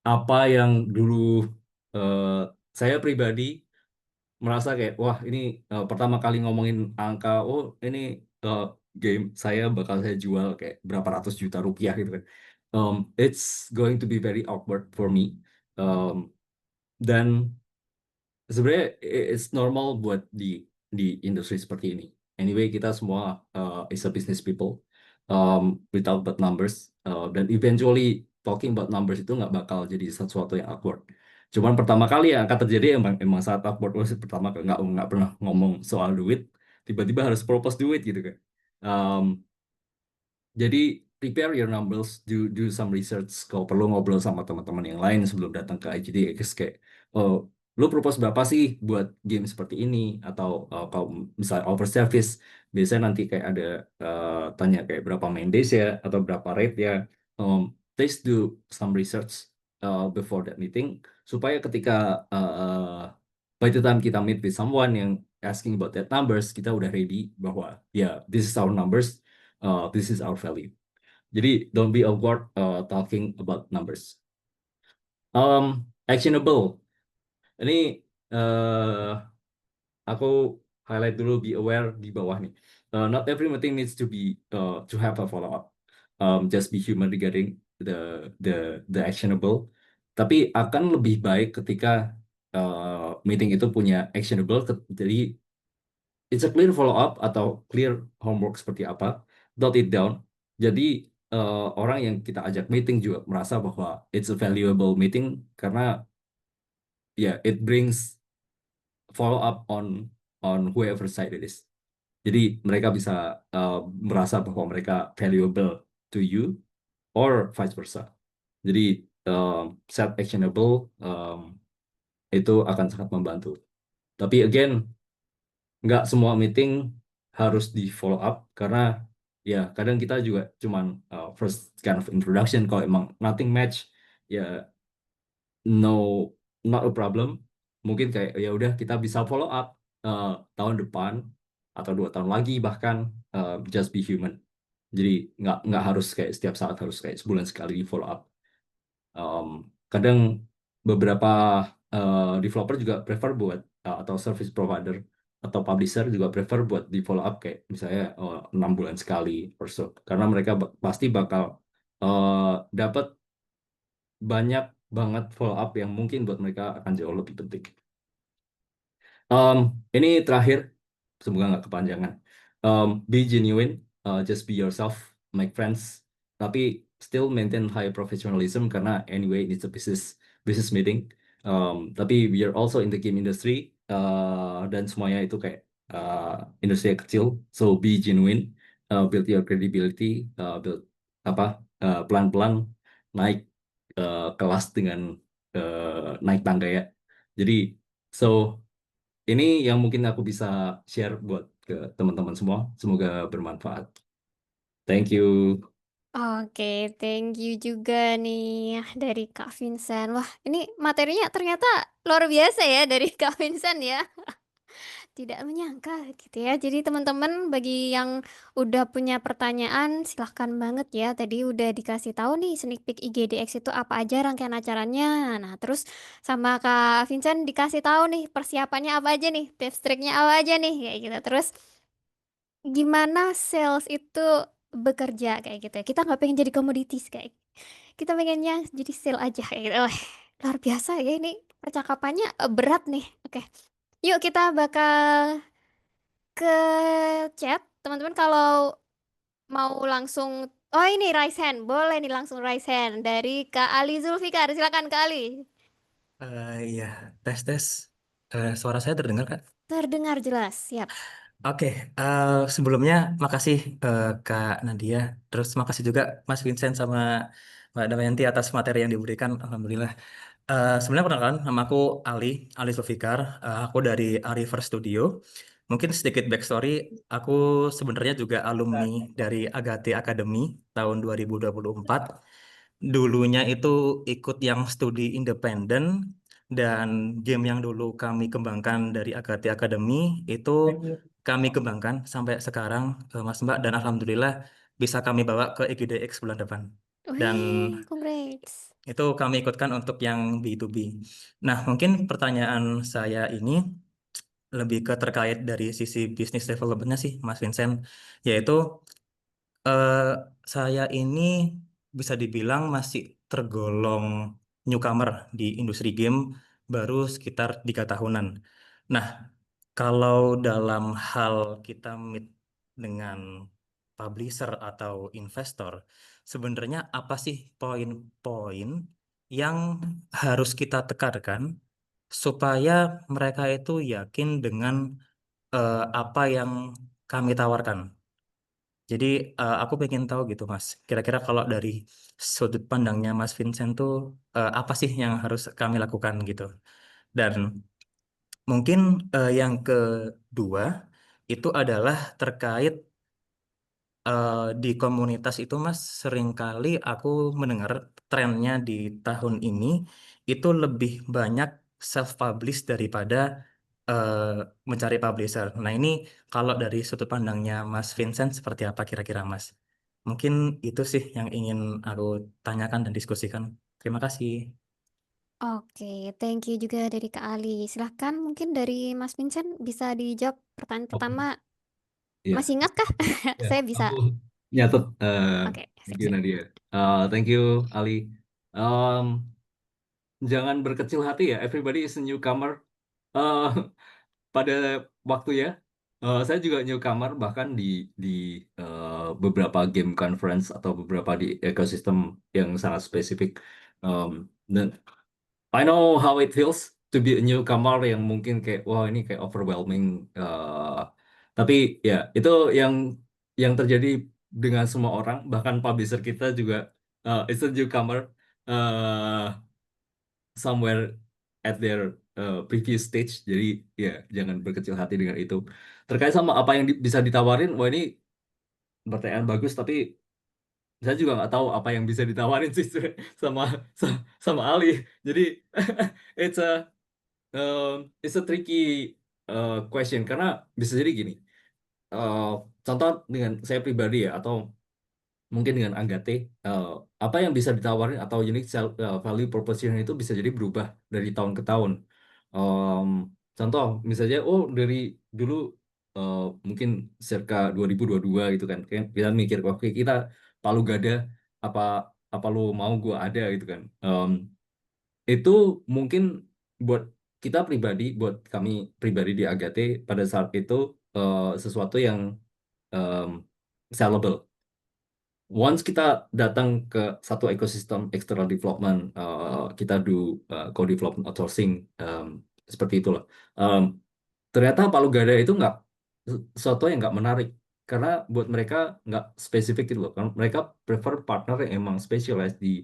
apa yang dulu uh, saya pribadi merasa kayak, wah ini pertama kali ngomongin angka, oh ini uh, game saya bakal saya jual kayak berapa ratus juta rupiah gitu kan. It's going to be very awkward for me. Um, dan sebenarnya it's normal buat di industri seperti ini. Anyway, kita semua is a business people. We talk about numbers, dan eventually talking about numbers itu nggak bakal jadi sesuatu yang awkward. Cuman pertama kali yang akan terjadi emang emang saat awkward. Pertama nggak pernah ngomong soal duit, tiba-tiba harus propose duit gitu kan. Um, jadi prepare your numbers, do some research. Kalau perlu ngobrol sama teman-teman yang lain sebelum datang ke IGDX, kayak, oh, lu propose berapa sih buat game seperti ini? Atau kalau misalnya over service, biasanya nanti kayak ada tanya kayak berapa main days ya, atau berapa rate ya. Please do some research before that meeting, supaya ketika by the time kita meet with someone yang asking about that numbers, kita udah ready bahwa ya, this is our numbers, this is our value. Jadi don't be awkward talking about numbers. Actionable. Ini aku highlight dulu, be aware di bawah nih. Not every meeting needs to be to have a follow up. Just be human regarding the actionable. Tapi akan lebih baik ketika meeting itu punya actionable. Jadi it's a clear follow up atau clear homework seperti apa, dot it down. Jadi orang yang kita ajak meeting juga merasa bahwa it's a valuable meeting, karena ya it brings follow up on whoever side it is. Jadi mereka bisa merasa bahwa mereka valuable to you, or vice versa. Jadi set actionable, itu akan sangat membantu. Tapi again, nggak semua meeting harus di follow up, karena ya kadang kita juga cuman first kind of introduction. Kalau emang nothing match, ya no, not a problem. Mungkin kayak ya udah, kita bisa follow up tahun depan atau 2 tahun lagi bahkan. Just be human. Jadi nggak harus kayak setiap saat harus kayak sebulan sekali di follow up. Kadang beberapa developer juga prefer buat atau service provider atau publisher juga prefer buat di follow up kayak misalnya 6 bulan sekali or so, karena mereka pasti bakal dapat banyak banget follow up yang mungkin buat mereka akan jauh lebih penting. Ini terakhir, semoga nggak kepanjangan. Be genuine, just be yourself, make friends, tapi still maintain high professionalism, karena anyway it's a business meeting. Tapi we are also in the game industry, dan semuanya itu kayak industri yang kecil. So be genuine, build your credibility, build apa pelan-pelan naik kelas dengan naik tangga ya. Jadi, so ini yang mungkin aku bisa share buat ke teman-teman semua. Semoga bermanfaat. Thank you. Oke, thank you juga nih dari Kak Vincent. Wah, ini materinya ternyata luar biasa ya dari Kak Vincent ya. Tidak menyangka gitu ya. Jadi teman-teman bagi yang udah punya pertanyaan silahkan banget ya. Tadi udah dikasih tahu nih sneak peek IGDX itu apa aja rangkaian acaranya. Nah terus sama Kak Vincent dikasih tahu nih persiapannya apa aja nih, tips triknya apa aja nih kayak gitu. Terus gimana sales itu bekerja kayak gitu ya. Kita nggak pengen jadi komoditis kayak. Kita pengennya jadi sale aja kayak gitu. Wah, luar biasa ya ini percakapannya berat nih. Oke. Yuk kita bakal ke chat teman-teman kalau mau langsung oh ini raise hand boleh nih langsung raise hand dari Kak Ali Zulfikar silakan Kak Ali. Iya, tes tes. Suara saya terdengar, Kak? Terdengar jelas siap. Oke, sebelumnya makasih Kak Nadia. Terus makasih juga Mas Vincent sama Mbak Damayanti atas materi yang diberikan. Alhamdulillah. Sebenarnya perkenalkan, nama aku Ali, Ali Zulfikar. Aku dari Ariver Studio. Mungkin sedikit backstory, aku sebenarnya juga alumni dari Agate Academy tahun 2024. Dulunya itu ikut yang studi independen dan game yang dulu kami kembangkan dari Agate Academy itu kami kembangkan sampai sekarang, Mas Mbak, dan alhamdulillah bisa kami bawa ke EGDX bulan depan. Dan Wih, congrats. itu kami ikutkan untuk yang B2B. Nah, mungkin pertanyaan saya ini lebih ke terkait dari sisi bisnis development-nya sih, Mas Vincent, yaitu eh, saya ini bisa dibilang masih tergolong newcomer di industri game baru sekitar 3 tahunan. Nah, kalau dalam hal kita meet dengan publisher atau investor, sebenarnya apa sih poin-poin yang harus kita tekankan supaya mereka itu yakin dengan apa yang kami tawarkan? Jadi aku pengen tahu gitu Mas, kira-kira kalau dari sudut pandangnya Mas Vincent tuh apa sih yang harus kami lakukan gitu? Dan mungkin yang kedua itu adalah terkait di komunitas itu Mas, seringkali aku mendengar trennya di tahun ini itu lebih banyak self-publish daripada eh, mencari publisher. Nah ini kalau dari sudut pandangnya Mas Vincent seperti apa kira-kira Mas? Mungkin itu sih yang ingin aku tanyakan dan diskusikan. Terima kasih. Oke, thank you juga dari Kak Ali. Silahkan mungkin dari Mas Vincent bisa dijawab pertanyaan Oke. pertama. Ya, Masih ingat kah? ya. Saya bisa. Aku nyatet. Oke, Thank sip you sip. Nadia. Thank you Ali. Um, Jangan berkecil hati ya. Everybody is a newcomer. Eh, pada waktu ya, saya juga newcomer bahkan di beberapa game conference atau beberapa di ekosistem yang sangat spesifik. Dan I know how it feels to be a newcomer yang mungkin kayak wah ini kayak overwhelming. Tapi ya itu yang terjadi dengan semua orang, bahkan publisher kita juga is a newcomer somewhere at their previous stage. Jadi ya jangan berkecil hati dengan itu. Terkait sama apa yang bisa ditawarin, wah ini pertanyaan bagus, tapi saya juga nggak tahu apa yang bisa ditawarin sih sama sama Ali. Jadi it's a it's a tricky question karena bisa jadi gini. eh, Contoh dengan saya pribadi ya atau mungkin dengan Agate, eh, apa yang bisa ditawarin atau unique value proposition itu bisa jadi berubah dari tahun ke tahun. Em, Contoh, misalnya, oh dari dulu eh, mungkin circa 2022 gitu kan, kayak kita mikir, oke kita Palu Gada, apa apa lo mau gua ada gitu kan. Itu mungkin buat kita pribadi, buat kami pribadi di Agate pada saat itu sesuatu yang em, sellable. Once kita datang ke satu ekosistem external development, kita do co-development outsourcing, seperti itulah. Em, Ternyata Palu Gada itu nggak sesuatu yang nggak menarik karena buat mereka nggak spesifik gitu loh. Kan mereka prefer partner yang emang specialized di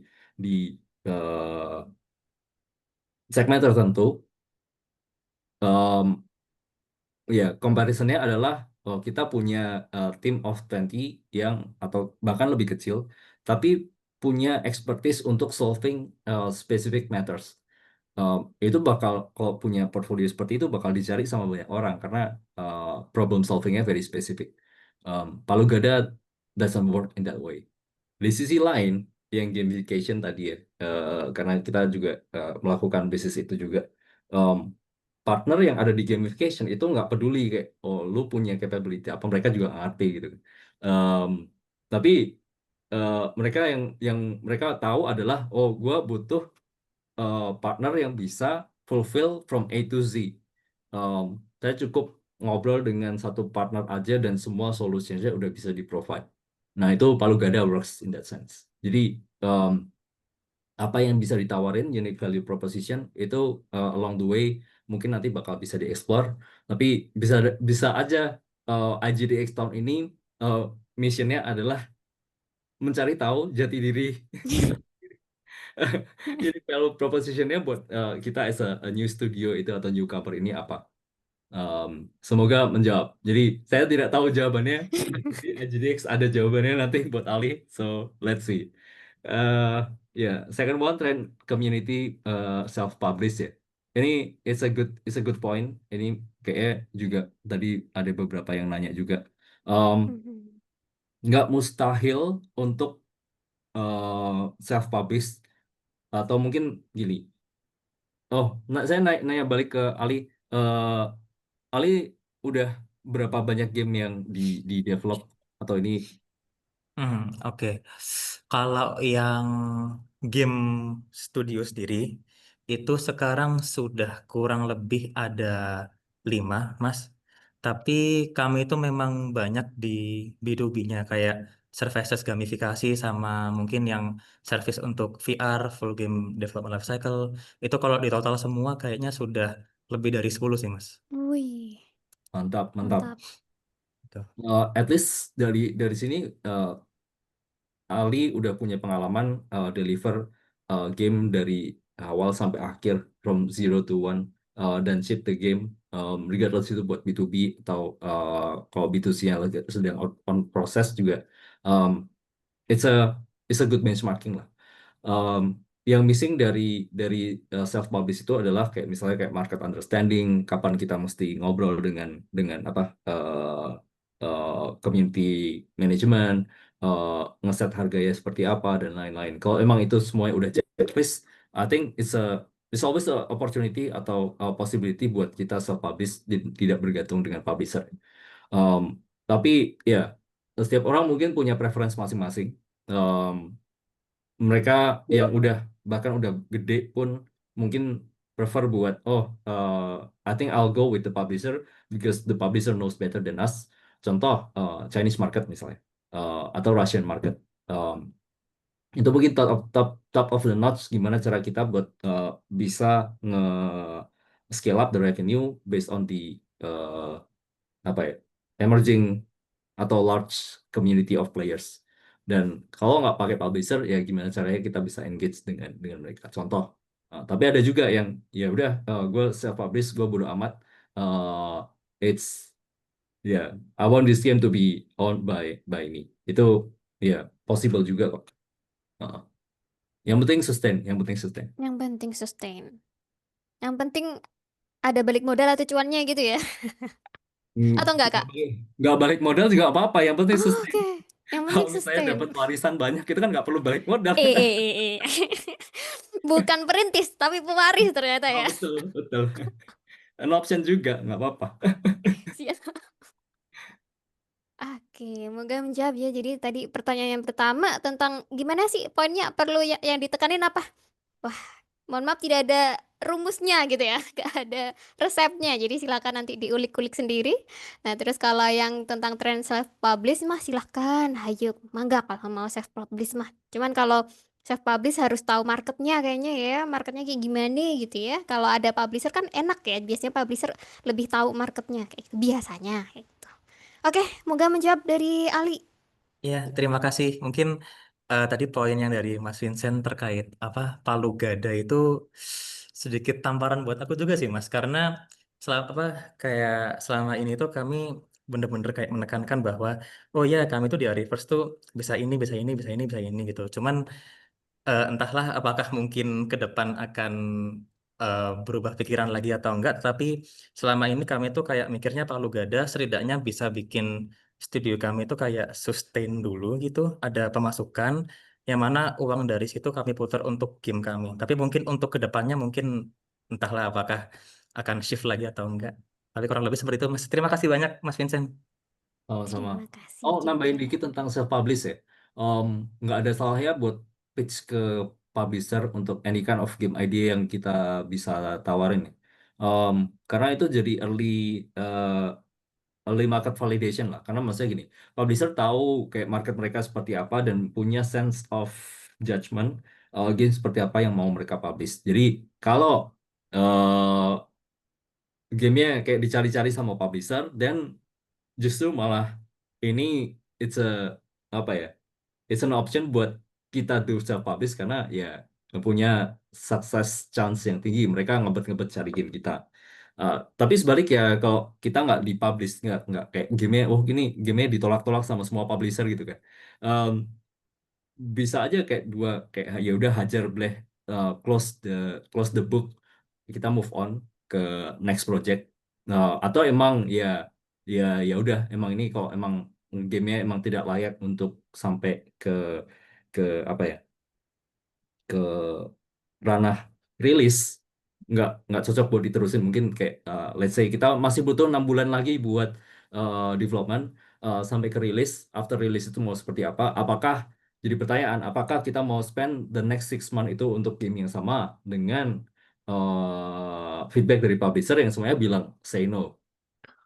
segmen tertentu. Um, Ya, comparisonnya adalah kita punya team of 20 yang atau bahkan lebih kecil, tapi punya expertise untuk solving specific matters. Itu bakal kalau punya portfolio seperti itu bakal dicari sama banyak orang karena problem solvingnya very specific. Palu Gada doesn't work in that way. Di sisi lain, yang gamification tadi ya, karena kita juga melakukan bisnis itu juga. um, Partner yang ada di gamification itu nggak peduli kayak oh lu punya capability apa mereka juga nggak ngerti gitu. Um, tapi mereka yang mereka tahu adalah oh gua butuh partner yang bisa fulfill from A to Z. Saya cukup ngobrol dengan satu partner aja dan semua solusinya udah bisa di provide. Nah itu Palu Gada works in that sense. Jadi um, apa yang bisa ditawarin unique value proposition itu along the way mungkin nanti bakal bisa dieksplor, tapi bisa bisa aja IGDX tahun ini uh, missionnya adalah mencari tahu jati diri kita. Jadi value propositionnya buat kita as a new studio itu atau newcomer ini apa. Semoga menjawab. Jadi saya tidak tahu jawabannya. Di IGDX ada jawabannya nanti buat Ali. So let's see. Ya, second one trend community self publish ya. Ini it's a good point. Ini kayaknya juga tadi ada beberapa yang nanya juga. Mhm. Nggak mustahil untuk self publish atau mungkin gini. Oh, nah saya nanya balik ke Ali. Eh, Ali udah berapa banyak game yang di develop atau ini? Oke. Kalau yang game studio sendiri itu sekarang sudah kurang lebih ada 5, Mas. Tapi kami itu memang banyak di B2B-nya kayak services gamifikasi sama mungkin yang service untuk VR, full game development life cycle. Itu kalau di total semua kayaknya sudah lebih dari 10 sih, Mas. Wih, Mantap, mantap. mantap. Gitu. At least dari sini Ali udah punya pengalaman deliver game dari awal sampai akhir from zero to one dan ship the game regardless itu buat B2B atau kalau B2C yang sedang on proses juga um, it's a it's a good benchmarking lah. um, yang missing dari self publish itu adalah kayak misalnya kayak market understanding, kapan kita mesti ngobrol dengan apa community management, ngeset harganya seperti apa dan lain-lain. Kalau emang itu semuanya udah checklist, I think it's always a opportunity atau possibility buat kita self publish tidak bergantung dengan publisher. Um, tapi ya setiap orang mungkin punya preference masing-masing. Mereka yang bahkan udah gede pun mungkin prefer buat I think I'll go with the publisher because the publisher knows better than us. Contoh Chinese market misalnya atau Russian market. Um, itu mungkin top of the notch gimana cara kita buat bisa nge scale up the revenue based on the apa ya emerging atau large community of players. Dan kalau nggak pakai publisher, ya gimana caranya kita bisa engage dengan mereka. Contoh, tapi ada juga yang ya udah, gue self publish, gue bodo amat. It's yeah, I want this game to be owned by me. Itu ya possible juga kok. Uh, yang penting sustain, yang penting sustain. Yang penting sustain. Yang penting ada balik modal atau cuannya gitu ya. Hmm, Atau enggak, Kak? nggak balik modal juga nggak apa-apa, yang penting Oh, sustain. oke. Yang Kalau penting misalnya sustain. dapat warisan banyak, itu kan nggak perlu balik modal. Eh. Bukan perintis, tapi pewaris ternyata Oh, ya. betul, betul. An option juga, nggak apa-apa. Siap. Oke, moga menjawab ya. Jadi tadi pertanyaan yang pertama tentang gimana sih poinnya perlu yang ditekanin apa? Wah, mohon maaf tidak ada rumusnya gitu ya, nggak ada resepnya. Jadi silakan nanti diulik-ulik sendiri. Nah, terus kalau yang tentang tren self publish mah silakan, hayu, mangga kalau mau self publish mah. Cuman kalau self publish harus tahu marketnya kayaknya ya, marketnya kayak gimana gitu ya. Kalau ada publisher kan enak ya, biasanya publisher lebih tahu marketnya kayak gitu, biasanya kayak gitu. Oke, moga menjawab dari Ali. Ya, terima kasih. Mungkin tadi poin yang dari Mas Vincent terkait apa palu gada itu sedikit tamparan buat aku juga sih Mas, karena selama apa kayak selama ini tuh kami bener-bener kayak menekankan bahwa oh ya kami tuh di Reverse tuh bisa ini bisa ini bisa ini bisa ini gitu. Cuman entahlah apakah mungkin ke depan akan berubah pikiran lagi atau enggak, tapi selama ini kami tuh kayak mikirnya palu gada setidaknya bisa bikin studio kami tuh kayak sustain dulu gitu, ada pemasukan yang mana uang dari situ kami putar untuk game kami. Tapi mungkin untuk ke depannya mungkin entahlah apakah akan shift lagi atau enggak. Tapi kurang lebih seperti itu, Mas. Terima kasih banyak, Mas Vincent. Oh, sama. Terima kasih Oh, nambahin juga. dikit tentang self-publish ya. Em, nggak ada salahnya buat pitch ke publisher untuk any kind of game idea yang kita bisa tawarin ya. Em, karena itu jadi early market validation lah. Karena maksudnya gini, publisher tahu kayak market mereka seperti apa dan punya sense of judgment game seperti apa yang mau mereka publish. Jadi kalau gamenya kayak dicari-cari sama publisher, dan justru malah ini it's a apa ya? It's an option buat kita do self publish karena ya punya success chance yang tinggi. Mereka ngebet-ngebet cari game kita. Tapi sebalik ya kalau kita nggak dipublish, nggak kayak gamenya, oh ini gamenya ditolak-tolak sama semua publisher gitu kan. Um, bisa aja kayak dua kayak ya udah hajar bleh, close the book, kita move on ke next project. Nah, atau emang ya udah emang ini kalau emang gamenya emang tidak layak untuk sampai ke ke apa ya, ke ranah rilis, nggak cocok buat diterusin, mungkin kayak let's say kita masih butuh 6 bulan lagi buat development sampai ke rilis. After rilis itu mau seperti apa, apakah jadi pertanyaan, apakah kita mau spend the next 6 months itu untuk game yang sama dengan feedback dari publisher yang semuanya bilang say no.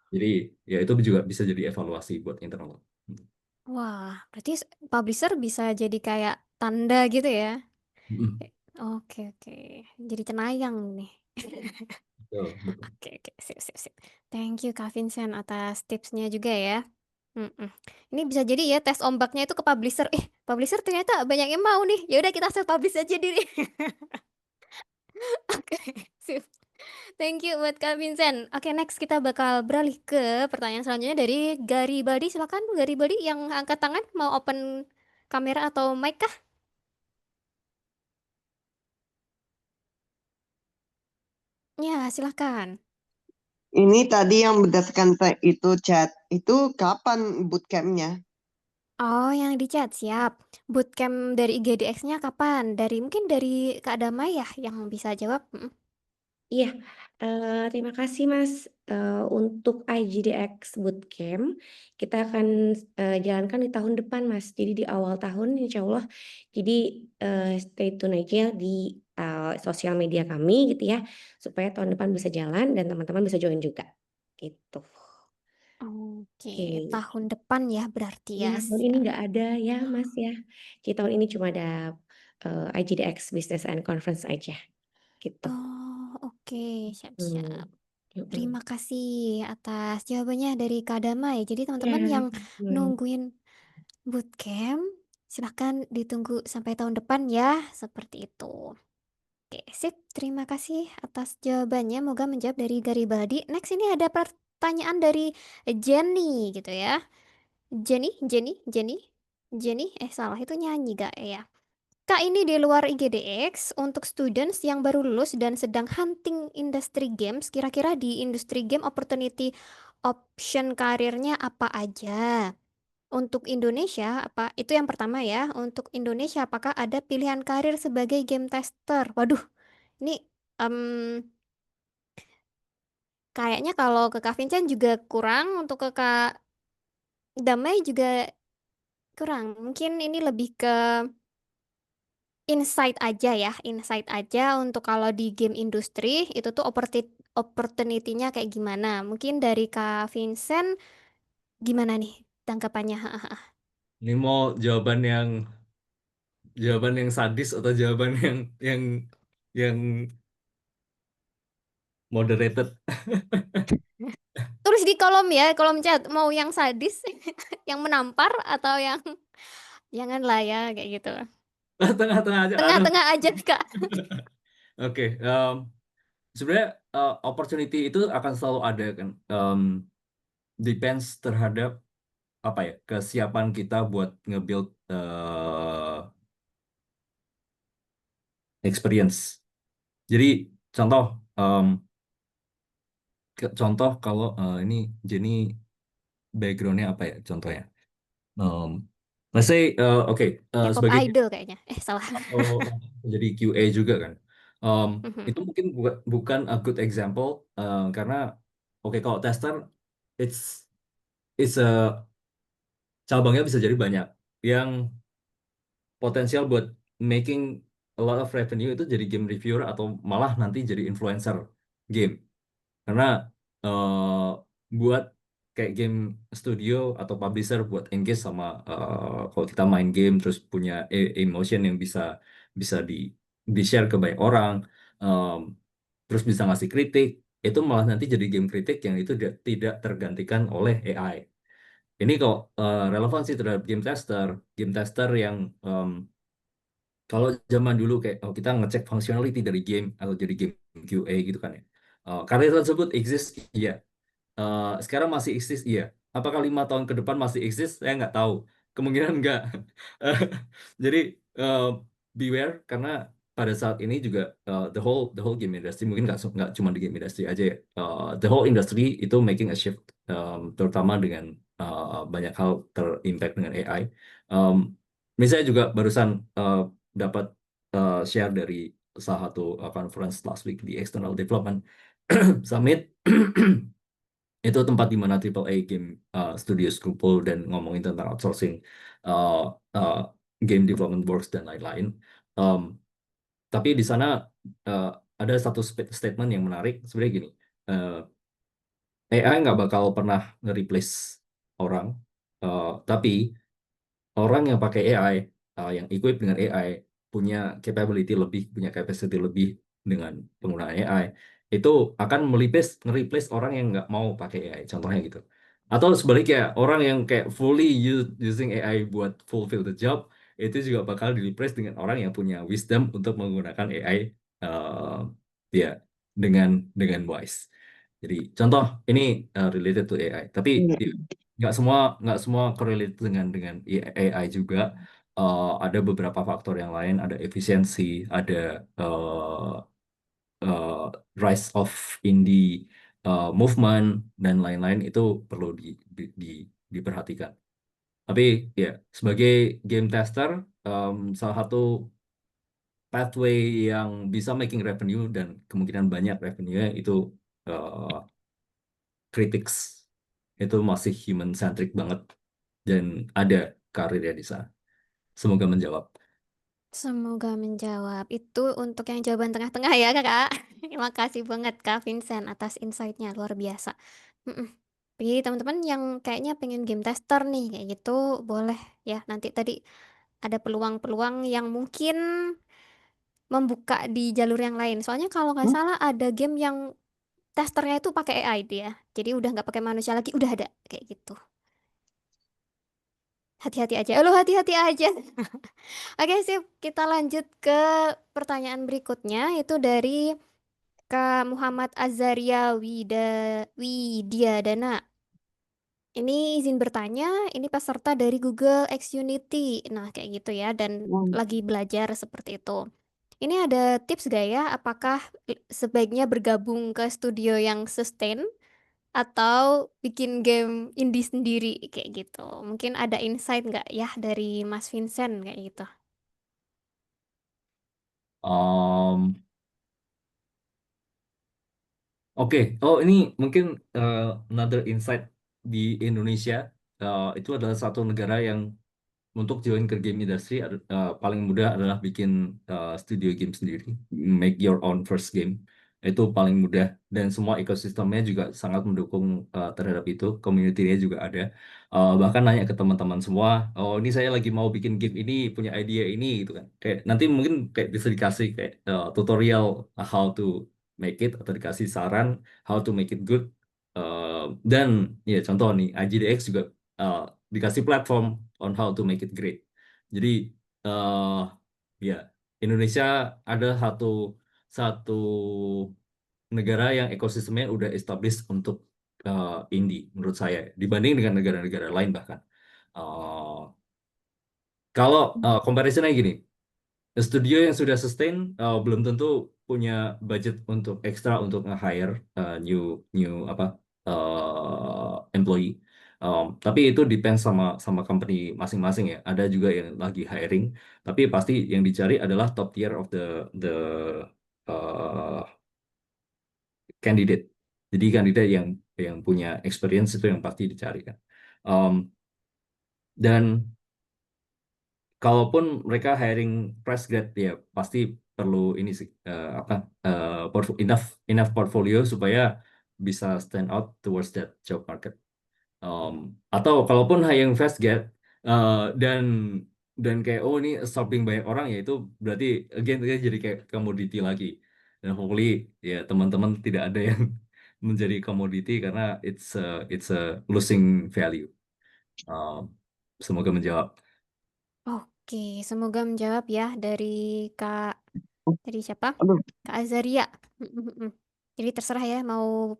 Jadi ya itu juga bisa jadi evaluasi buat internal. Wah, berarti publisher bisa jadi kayak tanda gitu ya? Mm-mm. Oke, oke. Jadi cenayang nih. Betul, betul. Oke, oke. Sip, sip, sip. Thank you, Kak Vincent, atas tipsnya juga ya. Mm-mm. Ini bisa jadi ya tes ombaknya itu ke publisher. Publisher ternyata banyak yang mau nih. Ya udah kita self publish aja diri. Oke, sip. Thank you buat Kak Vincent. Oke, next kita bakal beralih ke pertanyaan selanjutnya dari Garibaldi. Silakan Garibaldi yang angkat tangan mau open kamera atau mic kah? Ya, silakan. Ini tadi yang berdasarkan itu chat, itu kapan bootcampnya? Oh, yang di chat siap. Bootcamp dari IGDX-nya kapan? Mungkin dari Kak Damai ya yang bisa jawab. Iya, terima kasih Mas. Untuk IGDX Bootcamp, kita akan jalankan di tahun depan Mas. Jadi di awal tahun insya Allah. Jadi stay tune aja di sosial media kami gitu ya, supaya tahun depan bisa jalan dan teman-teman bisa join juga. Gitu. Oke, Oke. tahun depan ya berarti Ya, ya tahun ini siap. nggak ada ya Mas ya. Jadi tahun ini cuma ada IGDX Business and Conference aja. Gitu. Oh, oke, siap-siap. Hmm. Mm-mm. Terima kasih atas jawabannya dari Kak Damai. Jadi Ya, teman-teman yang hmm. nungguin bootcamp, silahkan ditunggu sampai tahun depan ya, seperti itu. Oke, sip. Terima kasih atas jawabannya. Moga menjawab dari Garibaldi. Next ini ada pertanyaan dari Jenny gitu ya. Jenny, Jenny, Jenny, Jenny. Salah itu nyanyi gak ya? Kak, ini di luar IGDX untuk students yang baru lulus dan sedang hunting industri games, kira-kira di industri game opportunity option karirnya apa aja? Untuk Indonesia, apa itu yang pertama ya? Untuk Indonesia, apakah ada pilihan karir sebagai game tester? Waduh, ini em, kayaknya kalau ke Kak Vincent juga kurang, untuk ke Kak Damai juga kurang. Mungkin ini lebih ke insight aja ya, insight aja untuk kalau di game industri itu tuh opportunity-nya kayak gimana. Mungkin dari Kak Vincent gimana nih tanggapannya? Ini mau jawaban yang sadis atau jawaban yang moderated? Tulis di kolom ya, kolom chat mau yang sadis, yang menampar atau yang Janganlah ya kayak gitu. Tengah-tengah aja. Aduh. Tengah-tengah aja Kak. Oke. Sebenarnya opportunity itu akan selalu ada kan. Depends terhadap apa ya, kesiapan kita buat nge-build experience. Jadi contoh, contoh kalau ini Jenny backgroundnya apa ya contohnya? Let's say, oke, K-pop sebagai idol kayaknya. Salah. atau jadi QA juga kan. Mhm. Itu mungkin bukan a good example, karena oke, kalau tester it's it's a cabangnya bisa jadi banyak yang potensial buat making a lot of revenue itu jadi game reviewer atau malah nanti jadi influencer game. Karena eh, buat kayak game studio atau publisher buat engage sama kalau kita main game terus punya emotion yang bisa bisa di share ke banyak orang, em, terus bisa ngasih kritik, itu malah nanti jadi game kritik yang itu tidak tergantikan oleh AI. Ini kok relevansi terhadap game tester yang kalau zaman dulu kayak kita ngecek functionality dari game atau jadi game QA gitu kan ya. Karya tersebut exist, iya. Sekarang masih eksis, iya. Apakah 5 tahun ke depan masih eksis? Saya nggak tahu. Kemungkinan nggak. Jadi uh, beware, karena pada saat ini juga the whole game industry, mungkin nggak cuma di game industry aja ya. The whole industry itu making a shift, terutama dengan banyak hal terimpact dengan AI. Um, Misalnya juga barusan dapat share dari salah satu conference last week di External Development Summit. Itu tempat di mana AAA game studio kumpul dan ngomongin tentang outsourcing uh, uh, game development works dan lain-lain. Um, tapi di sana uh, ada satu statement yang menarik. Sebenarnya gini, AI nggak bakal pernah nge-replace orang, tapi orang yang pakai AI, yang equip dengan AI, punya capability lebih, punya capacity lebih dengan penggunaan AI, itu akan nge-replace orang yang nggak mau pakai AI, contohnya gitu. Atau sebaliknya, orang yang kayak fully using AI buat fulfill the job, itu juga bakal di-replace dengan orang yang punya wisdom untuk menggunakan AI, ya, dengan wise. Jadi contoh ini related to AI, tapi Iya. nggak semua correlate dengan AI juga. Ada beberapa faktor yang lain, ada efisiensi, ada rise of indie movement dan lain-lain, itu perlu diperhatikan. Tapi ya, sebagai game tester, salah satu pathway yang bisa making revenue dan kemungkinan banyak revenue-nya itu critics. Itu masih human centric banget dan ada karirnya di sana. Semoga menjawab. Semoga menjawab. Itu untuk yang jawaban tengah-tengah ya, Kak. Terima kasih banget, Kak Vincent, atas insight-nya. Luar biasa. Mm-mm. Jadi teman-teman yang kayaknya pengen game tester nih, kayak gitu, boleh ya. Nanti tadi ada peluang-peluang yang mungkin membuka di jalur yang lain. Soalnya kalau nggak Hmm? salah ada game yang testernya itu pakai AI dia. Jadi udah nggak pakai manusia lagi, udah ada kayak gitu. Hati-hati aja. Lo hati-hati aja. Oke, sip. Kita lanjut ke pertanyaan berikutnya, itu dari Kak Muhammad Azaria Widyadana. Ini izin bertanya, ini peserta dari Google X Unity. Nah, kayak gitu ya, dan Hmm. lagi belajar seperti itu. Ini ada tips gak ya? Apakah sebaiknya bergabung ke studio yang sustain atau bikin game indie sendiri kayak gitu? Mungkin ada insight nggak ya dari Mas Vincent kayak gitu? Um, Oke, oh ini mungkin another insight di Indonesia. Itu adalah satu negara yang untuk join ke game industry paling mudah adalah bikin studio game sendiri, make your own first game. Itu paling mudah dan semua ekosistemnya juga sangat mendukung terhadap itu. Community-nya juga ada. Bahkan nanya ke teman-teman semua, oh ini saya lagi mau bikin game ini, punya ide ini gitu kan. Kayak nanti mungkin kayak bisa dikasih kayak tutorial how to make it atau dikasih saran how to make it good. Dan ya contoh nih IGDX juga uh, dikasih platform on how to make it great. Jadi eh ya Indonesia ada satu satu negara yang ekosistemnya udah established untuk indie menurut saya dibanding dengan negara-negara lain bahkan. Eh, Kalau comparisonnya gini, studio yang sudah sustain belum tentu punya budget untuk ekstra untuk nge-hire new new apa employee. Tapi itu depends sama sama company masing-masing ya. Ada juga yang lagi hiring, tapi pasti yang dicari adalah top tier of the uh, candidate. Jadi kandidat yang punya experience itu yang pasti dicari kan. Um, dan kalaupun mereka hiring fresh grad ya pasti perlu ini sih apa enough enough portfolio supaya bisa stand out towards that job market. Um, atau kalaupun hiring fresh grad uh, dan dan kayak oh ini absorbing banyak orang ya itu berarti again itu jadi kayak commodity lagi. Dan hopefully ya teman-teman tidak ada yang menjadi commodity karena it's a losing value. Um, Semoga menjawab. Oke, semoga menjawab ya dari Kak, dari siapa? Aduh, Kak Azaria. Jadi terserah ya mau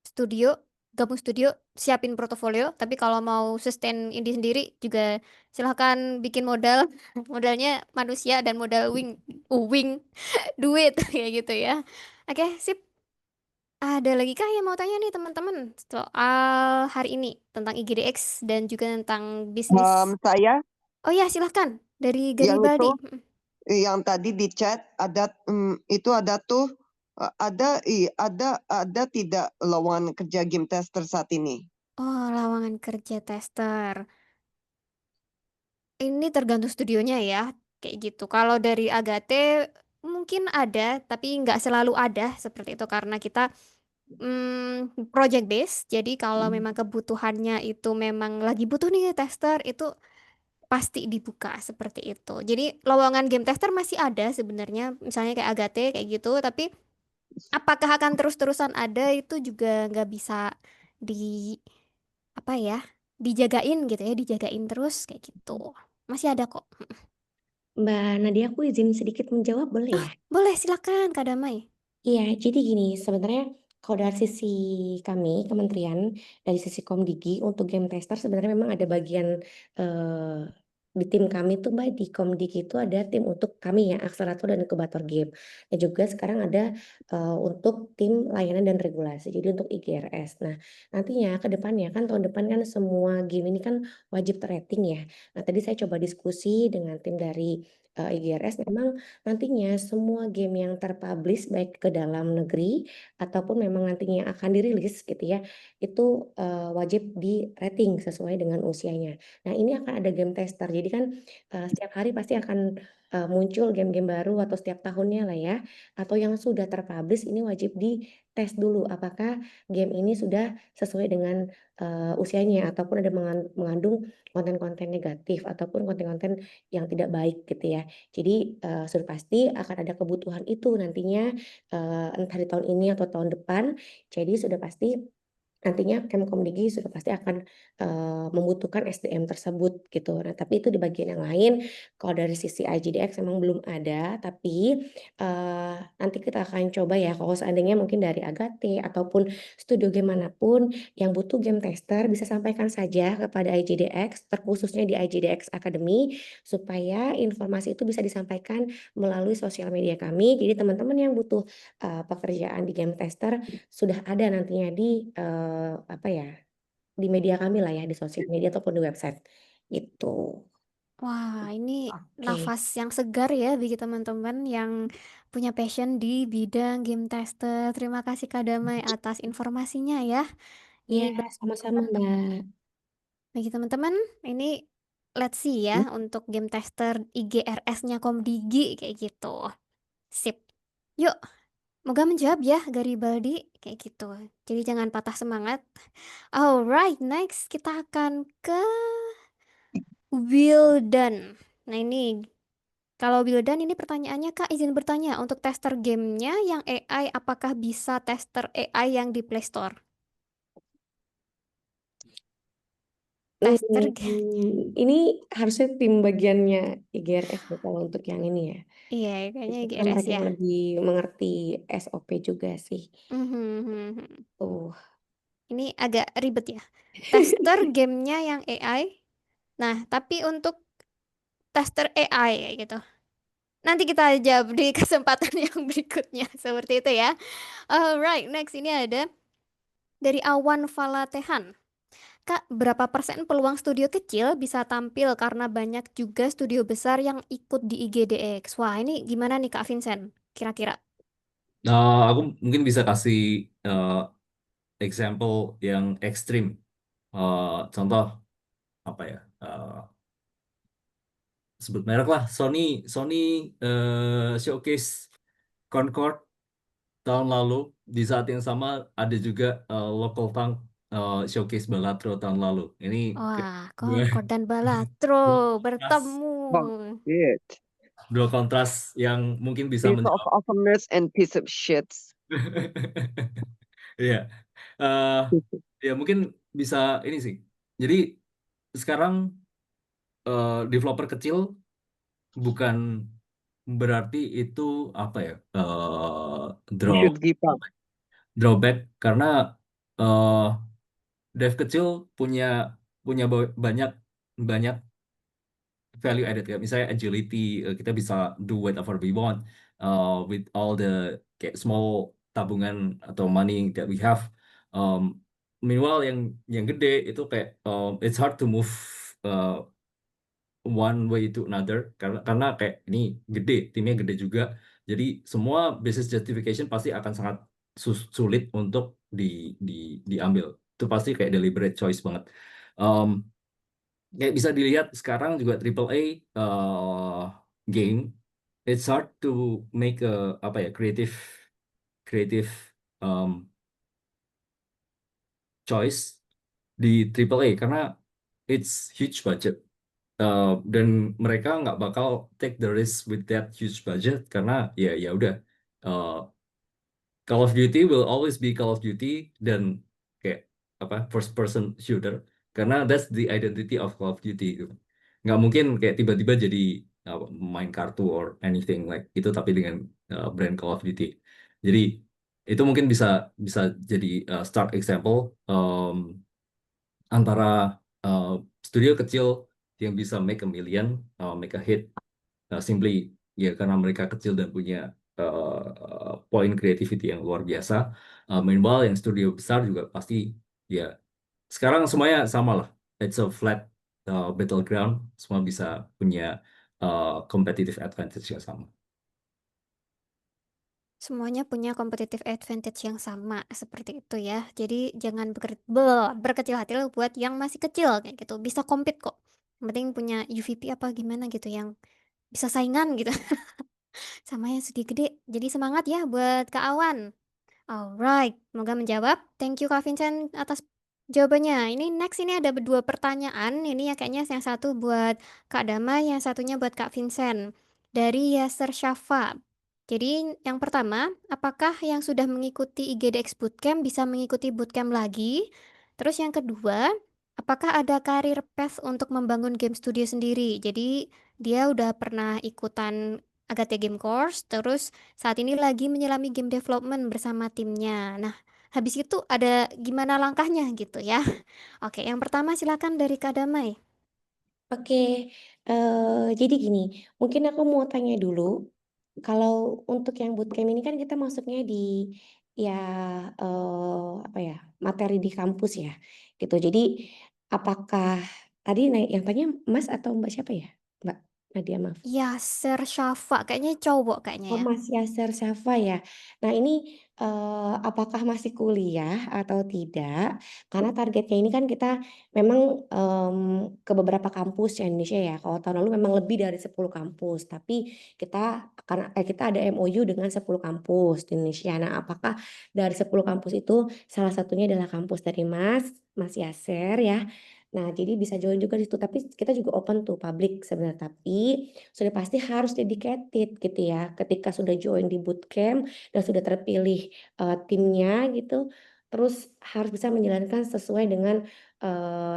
studio, gabung studio, siapin portofolio. Tapi kalau mau sustain indie sendiri juga silahkan bikin modal. Modalnya manusia dan modal wing, duit kayak gitu ya. Oke, sip. Ada lagi kah yang mau tanya nih teman-teman soal hari ini tentang IGDX dan juga tentang bisnis? saya Oh ya, silahkan dari yang Garibaldi. itu yang tadi di chat ada itu ada tuh ada tidak lowongan kerja game tester saat ini? Oh, lowongan kerja tester. Ini tergantung studionya ya, kayak gitu. Kalau dari Agate mungkin ada, tapi nggak selalu ada seperti itu karena kita project base. Jadi kalau memang kebutuhannya itu memang lagi butuh nih tester, itu pasti dibuka seperti itu. Jadi lowongan game tester masih ada sebenarnya, misalnya kayak Agate kayak gitu. Tapi apakah akan terus-terusan ada itu juga nggak bisa di apa ya, dijagain gitu ya, dijagain terus kayak gitu. Masih ada kok. Mbak Nadia, aku izin sedikit menjawab boleh ya? Boleh silakan Kak Damai. Iya, jadi gini, sebenarnya kalau dari sisi kami, kementerian, dari sisi Komdigi, untuk game tester sebenarnya memang ada bagian eh, di tim kami tuh Mbak, di Komdigi itu ada tim untuk kami ya, akselerator dan inkubator game. Dan juga sekarang ada untuk tim layanan dan regulasi, jadi untuk IGRS. Nah, nantinya ke depannya kan tahun depan kan semua game ini kan wajib rating ya. Nah, tadi saya coba diskusi dengan tim dari IGRS, memang nantinya semua game yang terpublish baik ke dalam negeri ataupun memang nantinya akan dirilis gitu ya, itu wajib di rating sesuai dengan usianya. Nah, ini akan ada game tester. Jadi kan setiap hari pasti akan muncul game-game baru atau setiap tahunnya lah ya. Atau yang sudah terpublish ini wajib di tes dulu apakah game ini sudah sesuai dengan usianya ataupun ada mengandung konten-konten negatif ataupun konten-konten yang tidak baik gitu ya. Jadi sudah pasti akan ada kebutuhan itu nantinya entah di tahun ini atau tahun depan. Jadi sudah pasti nantinya Kemkomdigi sudah pasti akan membutuhkan SDM tersebut gitu. Nah, tapi itu di bagian yang lain. Kalau dari sisi IGDX memang belum ada, tapi nanti kita akan coba ya. Kalau seandainya mungkin dari Agate ataupun studio game manapun yang butuh game tester bisa sampaikan saja kepada IGDX, terkhususnya di IGDX Academy, supaya informasi itu bisa disampaikan melalui sosial media kami. Jadi teman-teman yang butuh pekerjaan di game tester sudah ada nantinya di apa ya, di media kami lah ya, di sosial media ataupun di website gitu. Wah, ini Oke. nafas yang segar ya bagi teman-teman yang punya passion di bidang game tester. Terima kasih Kak Damai atas informasinya ya. Iya, Ini sama-sama Mbak. bagi teman-teman, ini let's see ya untuk game tester IGRS-nya Komdigi kayak gitu. Sip. Yuk, moga menjawab ya Garibaldi kayak gitu. Jadi jangan patah semangat. Alright, next kita akan ke Wildan. Nah ini kalau Wildan ini pertanyaannya Kak izin bertanya untuk tester gamenya yang AI apakah bisa tester AI yang di Play Store? tester game. Ini harusnya tim bagiannya IGRS deh kalau untuk yang ini ya. Iya, kayaknya Karena GRS mereka ya. yang lebih mengerti SOP juga sih. Mhm. Uh. Ini agak ribet ya. Tester gamenya yang AI. Nah, tapi untuk tester AI kayak gitu. Nanti kita jawab di kesempatan yang berikutnya. Seperti itu ya. Alright, next ini ada dari Awan Falatehan. Kak, berapa persen peluang studio kecil bisa tampil karena banyak juga studio besar yang ikut di IGDX? Wah, ini gimana nih Kak Vincent? Kira-kira. Aku mungkin bisa kasih uh, example yang ekstrim. Contoh apa ya? Sebut merek lah. Sony Sony showcase Concord tahun lalu. Di saat yang sama ada juga local tank showcase Balatro tahun lalu. Ini Wah, dua, Concord dan Balatro dua kontras, bertemu. Oh, shit. dua kontras yang mungkin bisa Piece of menjawab. awesomeness and piece of shits. Iya. Eh, Ya mungkin bisa ini sih. Jadi sekarang developer kecil bukan berarti itu apa ya You draw should give up. drawback karena eh, dev kecil punya punya banyak banyak value added ya. Misalnya agility, kita bisa do whatever we want with all the kayak small tabungan atau money that we have. Um, Meanwhile yang gede itu kayak it's hard to move uh, one way to another karena kayak ini gede, timnya gede juga. Jadi semua business justification pasti akan sangat sulit untuk di, di diambil. Itu pasti kayak deliberate choice banget. Um, Kayak bisa dilihat sekarang juga triple A game, it's hard to make a apa ya creative um, choice di triple A karena it's huge budget. Dan mereka nggak bakal take the risk with that huge budget karena ya udah uh, Call of Duty will always be Call of Duty dan kayak apa first person shooter karena that's the identity of Call of Duty gitu. Nggak mungkin kayak tiba-tiba jadi main kartu or anything like itu tapi dengan brand Call of Duty. Jadi itu mungkin bisa bisa jadi start example antara uh, studio kecil yang bisa make a million, make a hit simply ya karena mereka kecil dan punya point creativity yang luar biasa. Meanwhile yang studio besar juga pasti ya sekarang semuanya sama lah. It's a flat battleground. Semua bisa punya competitive advantage yang sama. Semuanya punya competitive advantage yang sama seperti itu ya. Jadi jangan berkecil hati lah buat yang masih kecil kayak gitu. Bisa compete kok. Yang penting punya UVP apa gimana gitu yang bisa saingan gitu sama yang sudah gede. Jadi semangat ya buat Kak Awan. Alright, semoga menjawab. Thank you Kak Vincent atas jawabannya. Ini next ini ada dua pertanyaan. Ini ya kayaknya yang satu buat Kak Dama, yang satunya buat Kak Vincent. Dari Yaser Syafa. Jadi yang pertama, apakah yang sudah mengikuti IGDX Bootcamp bisa mengikuti bootcamp lagi? Terus yang kedua, apakah ada karir path untuk membangun game studio sendiri? Jadi dia udah pernah ikutan Agate Game Course, terus saat ini lagi menyelami game development bersama timnya. Nah, habis itu ada gimana langkahnya gitu ya. Oke, yang pertama silakan dari Kak Damai. Oke, jadi gini, mungkin aku mau tanya dulu, kalau untuk yang bootcamp ini kan kita masuknya di ya apa ya materi di kampus ya, gitu. Jadi apakah tadi yang tanya Mas atau Mbak siapa ya? Mbak Nadia maaf. Yaser Syafa, kayaknya cowok kayaknya Oh, ya. Mas Yasser Syafa ya. Nah ini apakah masih kuliah atau tidak? Karena targetnya ini kan kita memang ke beberapa kampus ya Indonesia ya. Kalau tahun lalu memang lebih dari 10 kampus, tapi kita ada MOU dengan 10 kampus di Indonesia. Nah, apakah dari 10 kampus itu salah satunya adalah kampus dari Mas Yasser ya. Nah, jadi bisa join juga di situ. Tapi kita juga open to public sebenarnya. Tapi sudah pasti harus dedicated gitu ya. Ketika sudah join di bootcamp dan sudah terpilih timnya gitu, terus harus bisa menjalankan sesuai dengan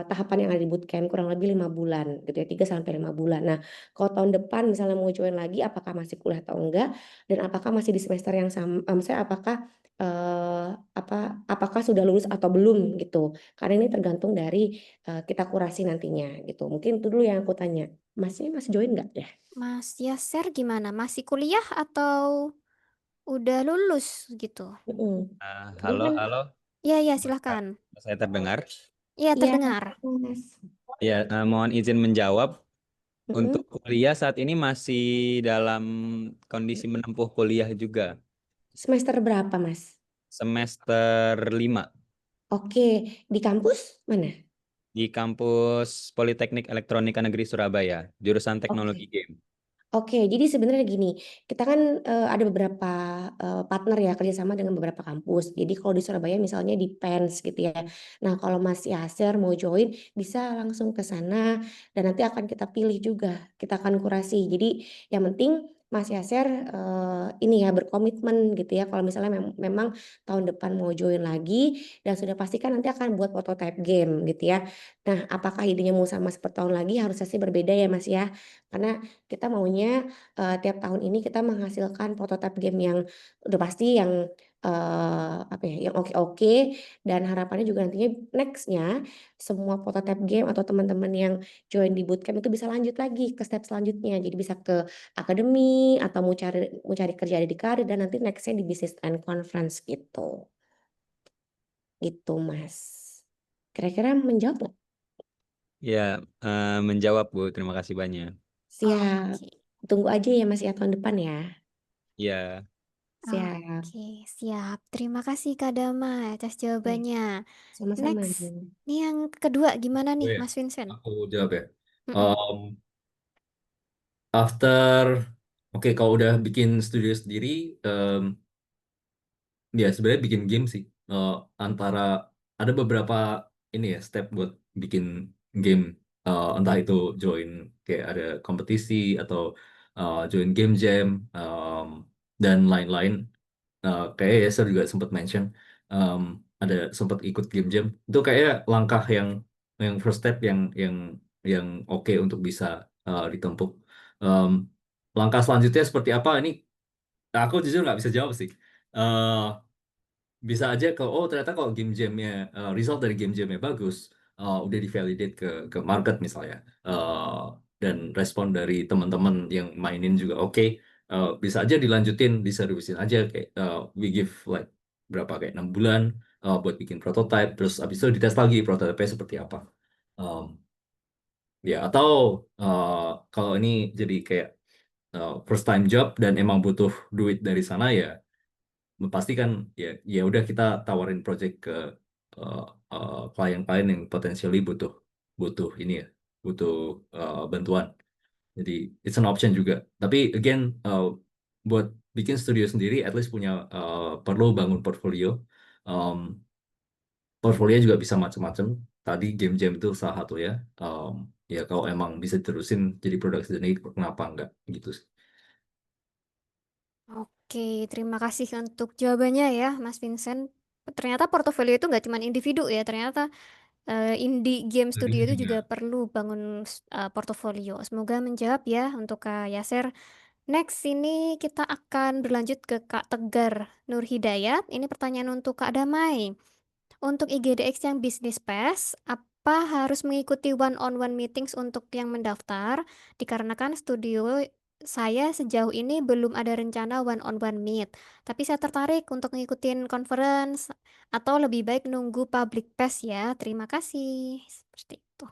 tahapan yang ada di bootcamp kurang lebih 5 bulan gitu ya, 3 sampai 5 bulan. Nah, kalau tahun depan misalnya mau join lagi, apakah masih kuliah atau enggak, dan apakah masih di semester yang sama, misalnya apakah sudah lulus atau belum gitu. Karena ini tergantung dari kita kurasi nantinya gitu. Mungkin itu dulu yang aku tanya. Masnya masih join nggak deh? Mas Yaser gimana? Masih kuliah atau udah lulus gitu? Mm-mm. Kamu Halo, kan halo. Iya, iya, Apakah silahkan. saya terdengar? Iya, iya terdengar. Mas. Ya, mohon izin menjawab. Untuk Mm-mm. kuliah saat ini masih dalam kondisi menempuh kuliah juga. Semester berapa Mas? Semester 5 Oke, di kampus mana? di kampus Politeknik Elektronika Negeri Surabaya, jurusan teknologi Oke. game. Oke, jadi sebenarnya gini, kita kan ada beberapa partner ya kerjasama dengan beberapa kampus. Jadi kalau di Surabaya misalnya di PENS gitu ya. Nah kalau Mas Yaser mau join bisa langsung ke sana dan nanti akan kita pilih juga, kita akan kurasi. Jadi yang penting Mas Yaser ini ya berkomitmen gitu ya. Kalau misalnya memang tahun depan mau join lagi dan sudah pastikan nanti akan buat prototype game gitu ya. Nah apakah idenya mau sama seperti tahun lagi harusnya sih berbeda ya Mas ya. Karena kita maunya tiap tahun ini kita menghasilkan prototipe game yang udah pasti yang apa ya, yang oke-oke dan harapannya juga nantinya next-nya semua prototipe game atau teman-teman yang join di bootcamp itu bisa lanjut lagi ke step selanjutnya. Jadi bisa ke akademi atau mau cari kerja di karir dan nanti next-nya di business and conference gitu. Gitu, Mas. Kira-kira menjawab nggak? Ya, menjawab Bu, terima kasih banyak. Siap. Oke. Tunggu aja ya Mas ya tahun depan ya. Ya, Siap. Oke, siap. Terima kasih Kak Damai atas Oke, jawabannya. sama-sama. Next, nih yang kedua gimana Oh nih ya, Mas Vincent? aku jawab ya. Mm-mm. Um, After, oke, kalau udah bikin studio sendiri, um, ya sebenarnya bikin game sih. Antara ada beberapa ini ya step buat bikin game. Entah itu join kayak ada kompetisi atau join game jam dan lain-lain. Kayak Yasser juga sempat mention um, ada sempat ikut game jam. Itu kayak langkah yang first step yang oke untuk bisa ditempuh. Um, Langkah selanjutnya seperti apa? Ini aku jujur nggak bisa jawab sih. Eh, Bisa aja kalau ternyata kalau game jamnya result dari game jamnya bagus, udah divalidate ke market misalnya. Dan respon dari teman-teman yang mainin juga oke. Bisa aja dilanjutin, diseriusin aja kayak we give like berapa kayak 6 bulan buat bikin prototype, terus abis itu dites lagi prototype seperti apa. Um, Ya atau kalau ini jadi kayak first time job dan emang butuh duit dari sana ya pasti kan ya udah kita tawarin project ke uh, klien-klien yang potensially butuh butuh ini ya butuh bantuan. Jadi it's an option juga. Tapi again buat bikin studio sendiri at least punya perlu bangun portfolio. Um, Portfolio juga bisa macam-macam. Tadi game jam itu salah satu ya. Ya kalau emang bisa terusin jadi produk sendiri kenapa enggak gitu sih. Oke, terima kasih untuk jawabannya ya Mas Vincent. Ternyata portofolio itu nggak cuma individu ya, ternyata indie game Jadi studio itu juga juga perlu bangun portofolio. Semoga menjawab ya untuk Kak Yaser. Next, ini kita akan berlanjut ke Kak Tegar Nur Hidayat. Ini pertanyaan untuk Kak Damai. Untuk IGDX yang bisnis PES, apa harus mengikuti one-on-one meetings untuk yang mendaftar? Dikarenakan studio saya sejauh ini belum ada rencana one-on-one meet. Tapi saya tertarik untuk ngikutin conference atau lebih baik nunggu public PES ya. Terima kasih. Seperti itu.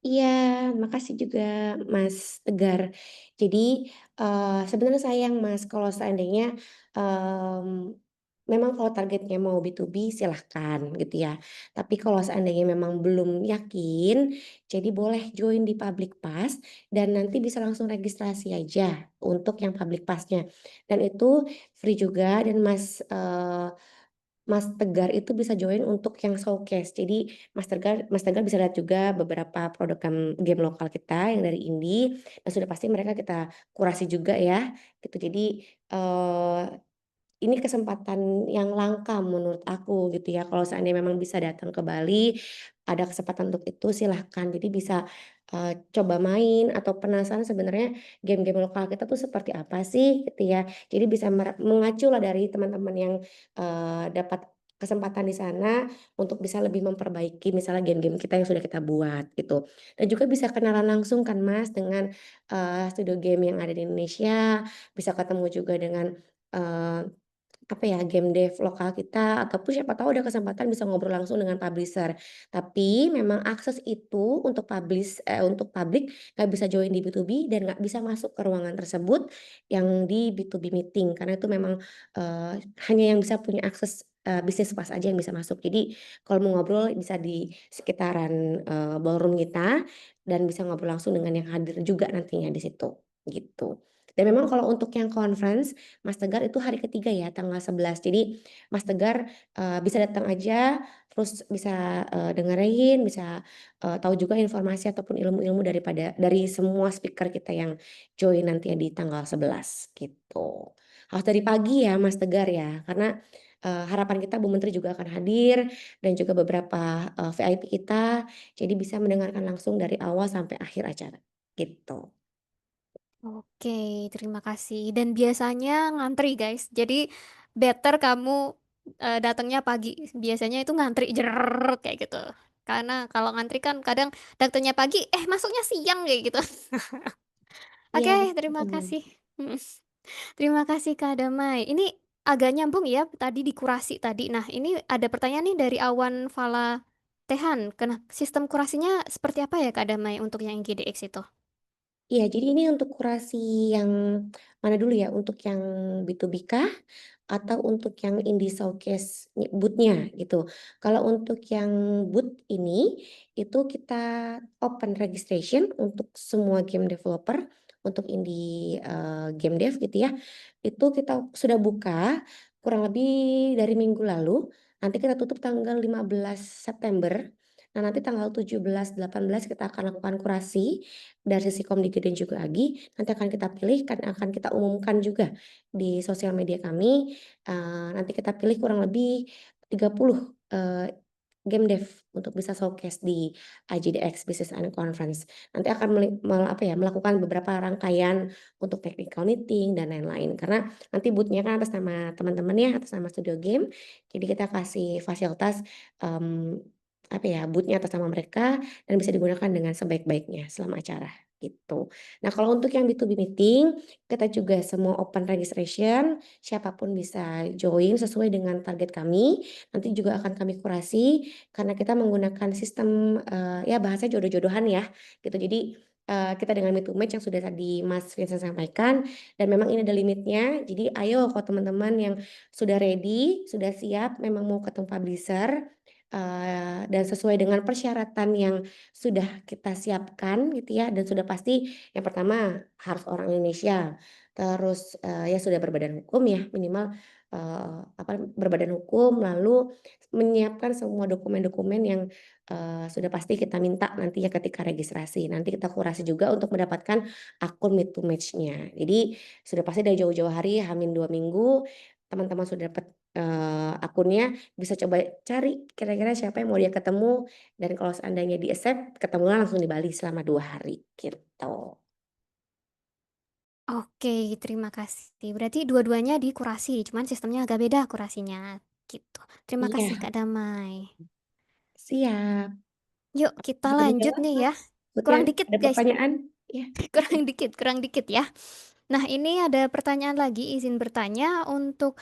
Iya, makasih juga Mas Tegar. Jadi sebenarnya sayang Mas kalau seandainya memang kalau targetnya mau B2B silahkan gitu ya. Tapi kalau seandainya memang belum yakin, jadi boleh join di Public Pass dan nanti bisa langsung registrasi aja untuk yang Public Pass-nya. Dan itu free juga dan Mas Tegar itu bisa join untuk yang showcase. Jadi Mas Tegar bisa lihat juga beberapa produk game lokal kita yang dari indie dan sudah pasti mereka kita kurasi juga ya gitu. Jadi ini kesempatan yang langka menurut aku gitu ya. Kalau seandainya memang bisa datang ke Bali, ada kesempatan untuk itu silahkan. Jadi bisa coba main atau penasaran sebenarnya game-game lokal kita tuh seperti apa sih gitu ya. Jadi bisa mengacu lah dari teman-teman yang dapat kesempatan di sana untuk bisa lebih memperbaiki misalnya game-game kita yang sudah kita buat gitu. Dan juga bisa kenalan langsung kan Mas dengan studio game yang ada di Indonesia, bisa ketemu juga dengan eh, apa ya, game dev lokal kita ataupun siapa tahu ada kesempatan bisa ngobrol langsung dengan publisher. Tapi memang akses itu untuk publik nggak bisa join di B2B dan nggak bisa masuk ke ruangan tersebut yang di B2B meeting karena itu memang hanya yang bisa punya akses bisnis pas aja yang bisa masuk. Jadi kalau mau ngobrol bisa di sekitaran ballroom kita dan bisa ngobrol langsung dengan yang hadir juga nantinya di situ gitu. Dan memang kalau untuk yang conference Mas Tegar itu hari ketiga ya, tanggal 11. Jadi Mas Tegar, bisa datang aja, terus bisa, dengerin, bisa, tahu juga informasi ataupun ilmu-ilmu dari semua speaker kita yang join nantinya di tanggal 11 gitu. Harus dari pagi ya Mas Tegar ya, karena, harapan kita Bu Menteri juga akan hadir dan juga beberapa, VIP kita, jadi bisa mendengarkan langsung dari awal sampai akhir acara, gitu. Oke, terima kasih. Dan biasanya ngantri, guys. Jadi better kamu datangnya pagi. Biasanya itu ngantri jer kayak gitu. Karena kalau ngantri kan kadang datangnya pagi, masuknya siang kayak gitu. Iya Oke, terima betul. kasih. Mm, terima kasih Kak Damai. Ini agak nyambung ya tadi di kurasi tadi. Nah, ini ada pertanyaan nih dari Awan Fala Tehan. Kena sistem kurasinya seperti apa ya Kak Damai untuk yang GDX itu? Iya, jadi ini untuk kurasi yang mana dulu ya? Untuk yang B2B kah? Atau untuk yang indie showcase booth-nya gitu. Kalau untuk yang booth ini, itu kita open registration untuk semua game developer, untuk indie game dev gitu ya. Itu kita sudah buka kurang lebih dari minggu lalu. Nanti kita tutup tanggal 15 September. Nah, nanti tanggal 17, 18 kita akan lakukan kurasi dari sisi Komdigi dan juga Agi. Nanti akan kita pilih, kan akan kita umumkan juga di sosial media kami. Nanti kita pilih kurang lebih 30 game dev untuk bisa showcase di IGDX Business and Conference. Nanti akan melakukan beberapa rangkaian untuk technical meeting dan lain-lain. Karena nanti booth-nya kan atas nama teman-teman ya, atas nama studio game. Jadi kita kasih fasilitas booth-nya atas nama mereka dan bisa digunakan dengan sebaik-baiknya selama acara gitu. Nah, kalau untuk yang B2B meeting, kita juga semua open registration, siapapun bisa join sesuai dengan target kami. Nanti juga akan kami kurasi karena kita menggunakan sistem ya bahasa jodoh-jodohan ya gitu. Jadi kita dengan meet to match yang sudah tadi Mas Vincent sampaikan dan memang ini ada limitnya. Jadi ayo kalau teman-teman yang sudah ready, sudah siap memang mau ketemu publisher dan sesuai dengan persyaratan yang sudah kita siapkan gitu ya dan sudah pasti yang pertama harus orang Indonesia, terus, ya sudah berbadan hukum ya minimal, berbadan hukum lalu menyiapkan semua dokumen-dokumen yang, sudah pasti kita minta nantinya ketika registrasi. Nanti kita kurasi juga untuk mendapatkan akun Meet to Match-nya. Jadi sudah pasti dari jauh-jauh hari H-2 minggu teman-teman sudah dapat, akunnya bisa coba cari kira-kira siapa yang mau dia ketemu dan kalau seandainya di-accept ketemuan langsung di Bali selama 2 hari gitu. Oke, terima kasih. Berarti dua-duanya dikurasi, cuman sistemnya agak beda kurasinya, gitu. Terima kasih Iya, Kak Damai. siap. Yuk kita Bisa lanjut dijawab nih ya. Mas, Kurang Putri, dikit ada guys, pertanyaan? Iya, kurang dikit ya. Nah ini ada pertanyaan lagi, izin bertanya untuk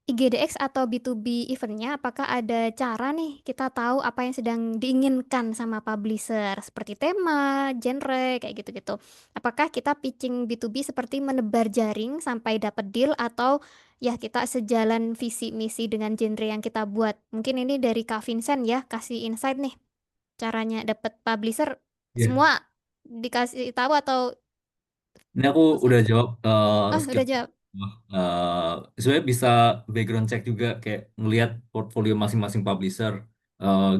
IGDX atau B2B eventnya, apakah ada cara nih kita tahu apa yang sedang diinginkan sama publisher, seperti tema, genre, kayak gitu-gitu. Apakah kita pitching B2B seperti menebar jaring sampai dapat deal atau ya kita sejalan visi misi dengan genre yang kita buat. Mungkin ini dari Kak Vincent ya, kasih insight nih caranya dapat publisher Iya. semua dikasih tahu atau Ini aku udah jawab udah sekitar jawab. sebenarnya bisa background check juga kayak ngelihat portfolio masing-masing publisher,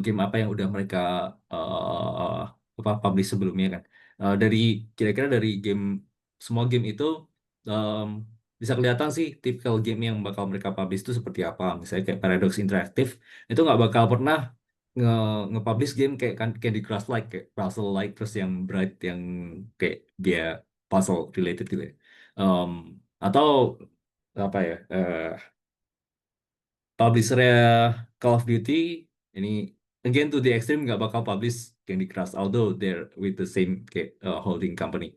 game apa yang udah mereka publish sebelumnya kan. Dari kira-kira dari game semua game itu, bisa kelihatan sih tipikal game yang bakal mereka publish itu seperti apa. Misalnya kayak Paradox Interactive itu nggak bakal pernah nge nge-publish game kayak Candy Crush like kayak puzzle like terus yang bright yang kayak dia puzzle related gitu ya. Em, atau apa ya? Publishernya Call of Duty ini again to the extreme nggak bakal publish Candy Crush although they're with the same kayak holding company.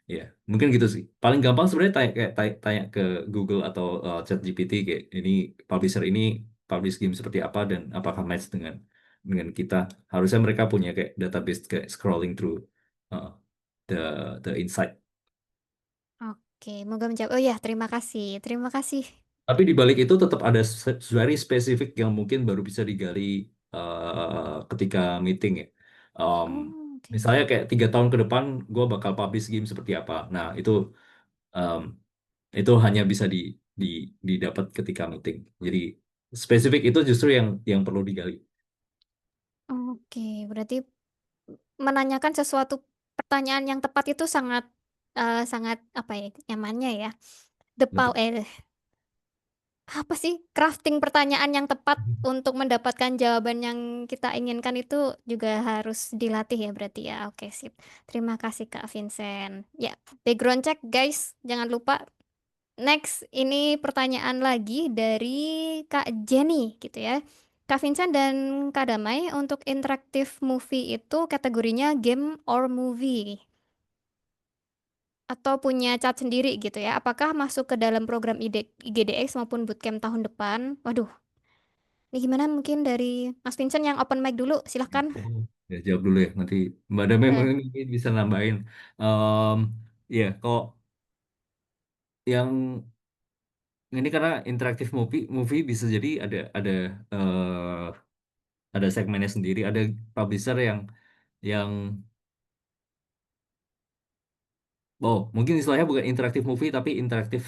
Ya, mungkin gitu sih. Paling gampang sebenarnya tanya ke Google atau ChatGPT kayak ini publisher ini publish game seperti apa dan apakah match dengan kita. Harusnya mereka punya kayak database kayak scrolling through uh, the the insight. Oke, moga menjawab. Oh ya, terima kasih. Terima kasih. Tapi di balik itu tetap ada very spesifik yang mungkin baru bisa digali ketika meeting ya. Um, Oh, oke. Misalnya kayak 3 tahun ke depan, gue bakal publish game seperti apa. Nah um, itu hanya bisa di didapat ketika meeting. Jadi spesifik itu justru yang perlu digali. Oke, berarti menanyakan sesuatu pertanyaan yang tepat itu sangat sangat apa ya nyamannya ya. Betul. Apa sih crafting pertanyaan yang tepat untuk mendapatkan jawaban yang kita inginkan itu juga harus dilatih ya berarti ya. Oke, sip. Terima kasih Kak Vincent. Ya, background check guys, jangan lupa. Next, ini pertanyaan lagi dari Kak Jenny gitu ya. Kak Vincent dan Kak Damai untuk interactive movie itu kategorinya game or movie atau punya cat sendiri gitu ya. Apakah masuk ke dalam program IGDX maupun bootcamp tahun depan? Waduh, ini gimana mungkin dari Mas Vincent yang open mic dulu, silahkan. Ya, jawab dulu ya. Nanti Mbak Damai Eh, mungkin bisa nambahin. Um, ya, kok yang ini karena interaktif movie bisa jadi ada segmennya sendiri, ada publisher yang oh mungkin istilahnya bukan interaktif movie tapi interaktif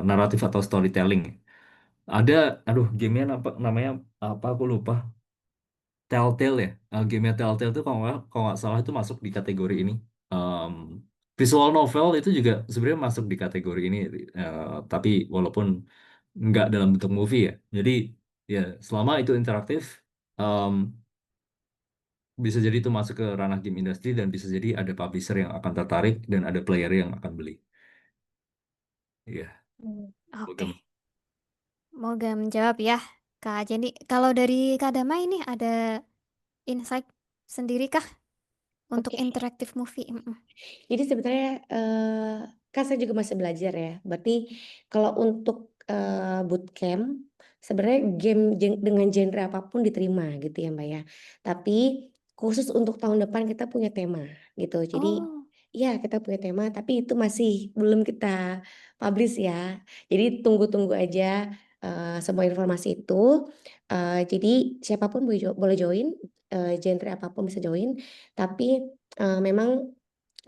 naratif atau storytelling. Ada, aduh gamenya namanya apa aku lupa. Telltale ya, gamenya Telltale itu kalau nggak salah itu masuk di kategori ini. Em, Visual novel itu juga sebenarnya masuk di kategori ini, tapi walaupun nggak dalam bentuk movie ya. Jadi ya selama itu interaktif, em, bisa jadi itu masuk ke ranah game industry dan bisa jadi ada publisher yang akan tertarik dan ada player yang akan beli. Iya, semoga Oke, moga menjawab ya Kak Jenny. Kalau dari Kak Damai ini ada insight sendiri kah untuk Oke. interactive movie? Jadi sebenarnya kan saya juga masih belajar ya. Berarti kalau untuk bootcamp sebenarnya game dengan genre apapun diterima gitu ya Mbak ya. Tapi khusus untuk tahun depan kita punya tema gitu. Jadi Oh, ya kita punya tema tapi itu masih belum kita publish ya. Jadi tunggu-tunggu aja semua informasi itu. Jadi siapapun boleh join, genre apapun bisa join. Tapi memang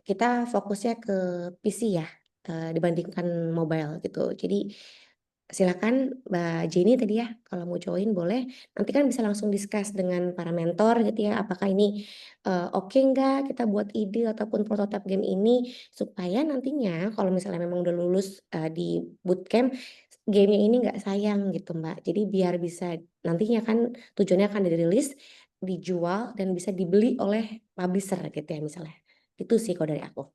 kita fokusnya ke PC ya, dibandingkan mobile gitu. Jadi silakan Mbak Jenny tadi ya, kalau mau join boleh. Nanti kan bisa langsung discuss dengan para mentor gitu ya, apakah ini oke nggak kita buat ide ataupun prototipe game ini supaya nantinya kalau misalnya memang udah lulus di bootcamp, gamenya ini nggak sayang gitu Mbak. Jadi biar bisa nantinya kan tujuannya akan dirilis, dijual dan bisa dibeli oleh publisher gitu ya misalnya. Itu sih kalau dari aku.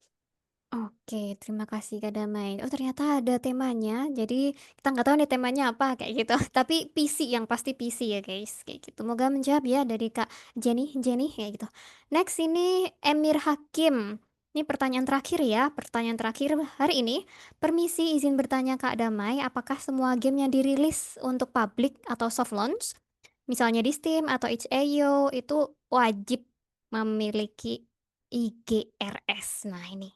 oke. Terima kasih Kak Damai. Oh, ternyata ada temanya. Jadi kita nggak tahu nih temanya apa kayak gitu. Tapi PC yang pasti PC ya guys. Kayak gitu. Moga menjawab ya dari Kak Jenny kayak gitu. Next ini Emir Hakim. Ini pertanyaan terakhir ya. Pertanyaan terakhir hari ini. Permisi izin bertanya Kak Damai, apakah semua game yang dirilis untuk publik atau soft launch, misalnya di Steam atau itch.io itu wajib memiliki IGRS? Nah ini.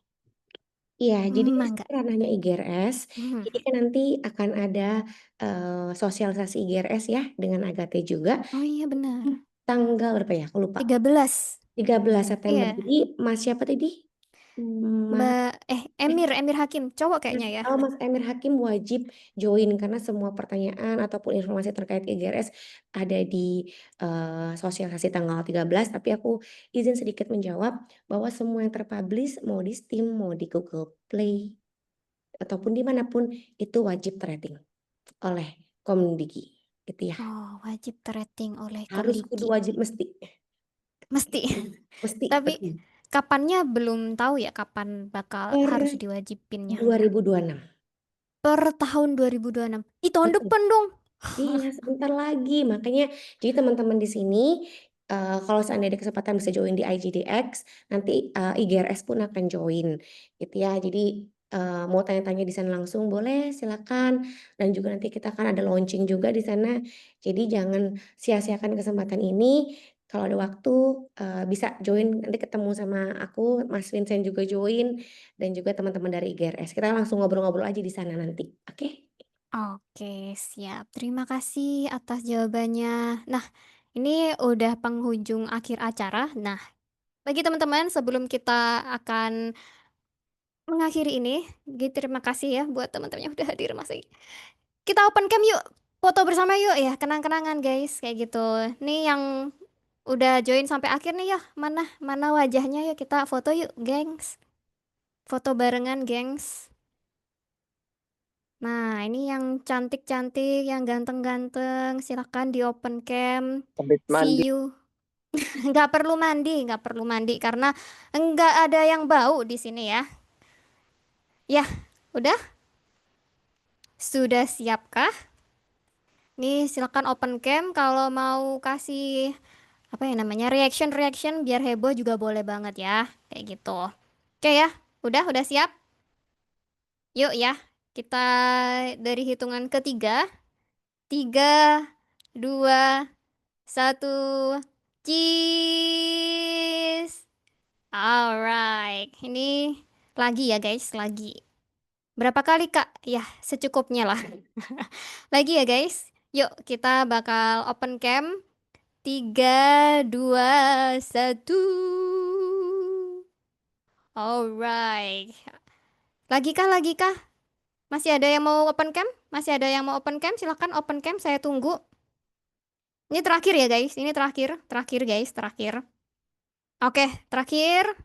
Iya, jadi Mangga. ranahnya IGRS, Hmm. jadi kan nanti akan ada sosialisasi IGRS ya dengan Agate juga. Oh iya benar. Tanggal berapa ya? Aku lupa. 13. 13 September. Iya. Jadi Mas siapa tadi? Mas Mbak Emir Hakim, cowok kayaknya ya. Mas Emir Hakim wajib join karena semua pertanyaan ataupun informasi terkait IGRS ada di sosialisasi tanggal 13. Tapi aku izin sedikit menjawab bahwa semua yang terpublish mau di Steam, mau di Google Play, ataupun dimanapun itu wajib rating oleh Komdigi gitu ya. Oh, wajib rating oleh Harus kudu Komdigi. wajib mesti. Mesti. Mesti. Tapi betul. kapannya belum tahu ya kapan bakal Per harus diwajibinnya. 2026. Per tahun 2026. Ih, tahun Betul. depan dong. Iya, sebentar lagi. Makanya, jadi teman-teman di sini, kalau seandainya ada kesempatan bisa join di IGDX, nanti IGRS pun akan join, gitu ya. Jadi mau tanya-tanya di sana langsung boleh, silakan. Dan juga nanti kita akan ada launching juga di sana. Jadi jangan sia-siakan kesempatan ini. Kalau ada waktu bisa join, nanti ketemu sama aku, Mas Vincent juga join, dan juga teman-teman dari IGRS. Kita langsung ngobrol-ngobrol aja di sana nanti, oke? Oke, siap. Terima kasih atas jawabannya. Nah, ini udah penghujung akhir acara. Nah, bagi teman-teman sebelum kita akan mengakhiri ini, terima kasih ya buat teman-teman yang udah hadir masih. Kita open cam yuk, foto bersama yuk ya, kenang-kenangan guys, kayak gitu. Nih yang udah join sampai akhir nih ya, mana wajahnya yuk kita foto yuk, gengs. Foto barengan, gengs. Nah, ini yang cantik-cantik, yang ganteng-ganteng, silakan di open cam. Habis mandi. See you. Nggak perlu mandi karena nggak ada yang bau di sini ya. Ya, udah? Sudah siapkah? Nih, silakan open cam kalau mau kasih apa ya namanya reaction biar heboh juga boleh banget ya. Kayak gitu. Oke ya, udah siap? Yuk ya, kita dari hitungan ketiga. 3, 2, 1. Cheese. Alright. Ini lagi ya guys, lagi. Berapa kali Kak? Ya, secukupnya lah. Lagi ya guys. Yuk, kita bakal open cam. 3, 2, 1. Alright. Lagi kah? Lagi kah? Masih ada yang mau open cam? Masih ada yang mau open cam? Silahkan open cam, saya tunggu. Ini terakhir ya guys, ini terakhir. Terakhir guys, terakhir. Oke, terakhir.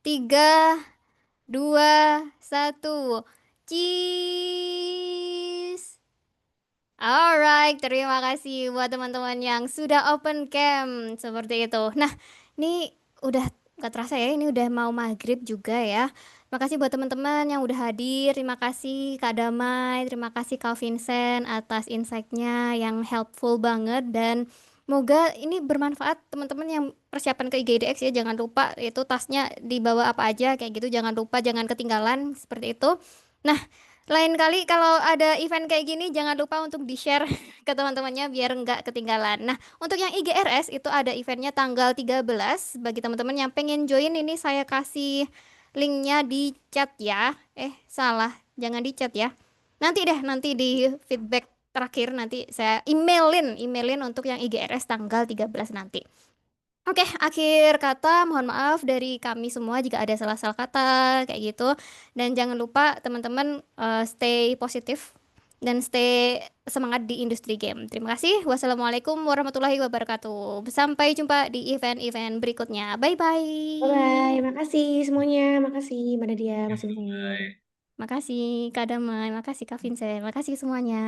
3, 2, 1. Cheese. Alright, terima kasih buat teman-teman yang sudah open cam seperti itu. Nah, ini udah gak terasa ya, ini udah mau maghrib juga ya. Terima kasih buat teman-teman yang udah hadir. Terima kasih Kak Damai, terima kasih Kak Vincent atas insight-nya yang helpful banget dan semoga ini bermanfaat teman-teman yang persiapan ke IGDX ya. Jangan lupa itu tasnya dibawa apa aja kayak gitu. Jangan lupa jangan ketinggalan seperti itu. Nah, lain kali kalau ada event kayak gini jangan lupa untuk di-share ke teman-temannya biar nggak ketinggalan. Nah, untuk yang IGRS itu ada eventnya tanggal 13. Bagi teman-teman yang pengen join ini saya kasih linknya di chat ya. Salah, jangan di chat ya. Nanti di feedback terakhir nanti saya emailin untuk yang IGRS tanggal 13 nanti. Oke, akhir kata mohon maaf dari kami semua jika ada salah-salah kata kayak gitu. Dan jangan lupa teman-teman stay positif dan stay semangat di industri game. Terima kasih. Wassalamualaikum warahmatullahi wabarakatuh. Sampai jumpa di event-event berikutnya. Bye-bye. Bye-bye, makasih semuanya, makasih Mbak Nadia, Mas Vincent. Makasih Kak Damai, makasih Kak Vincent, makasih semuanya.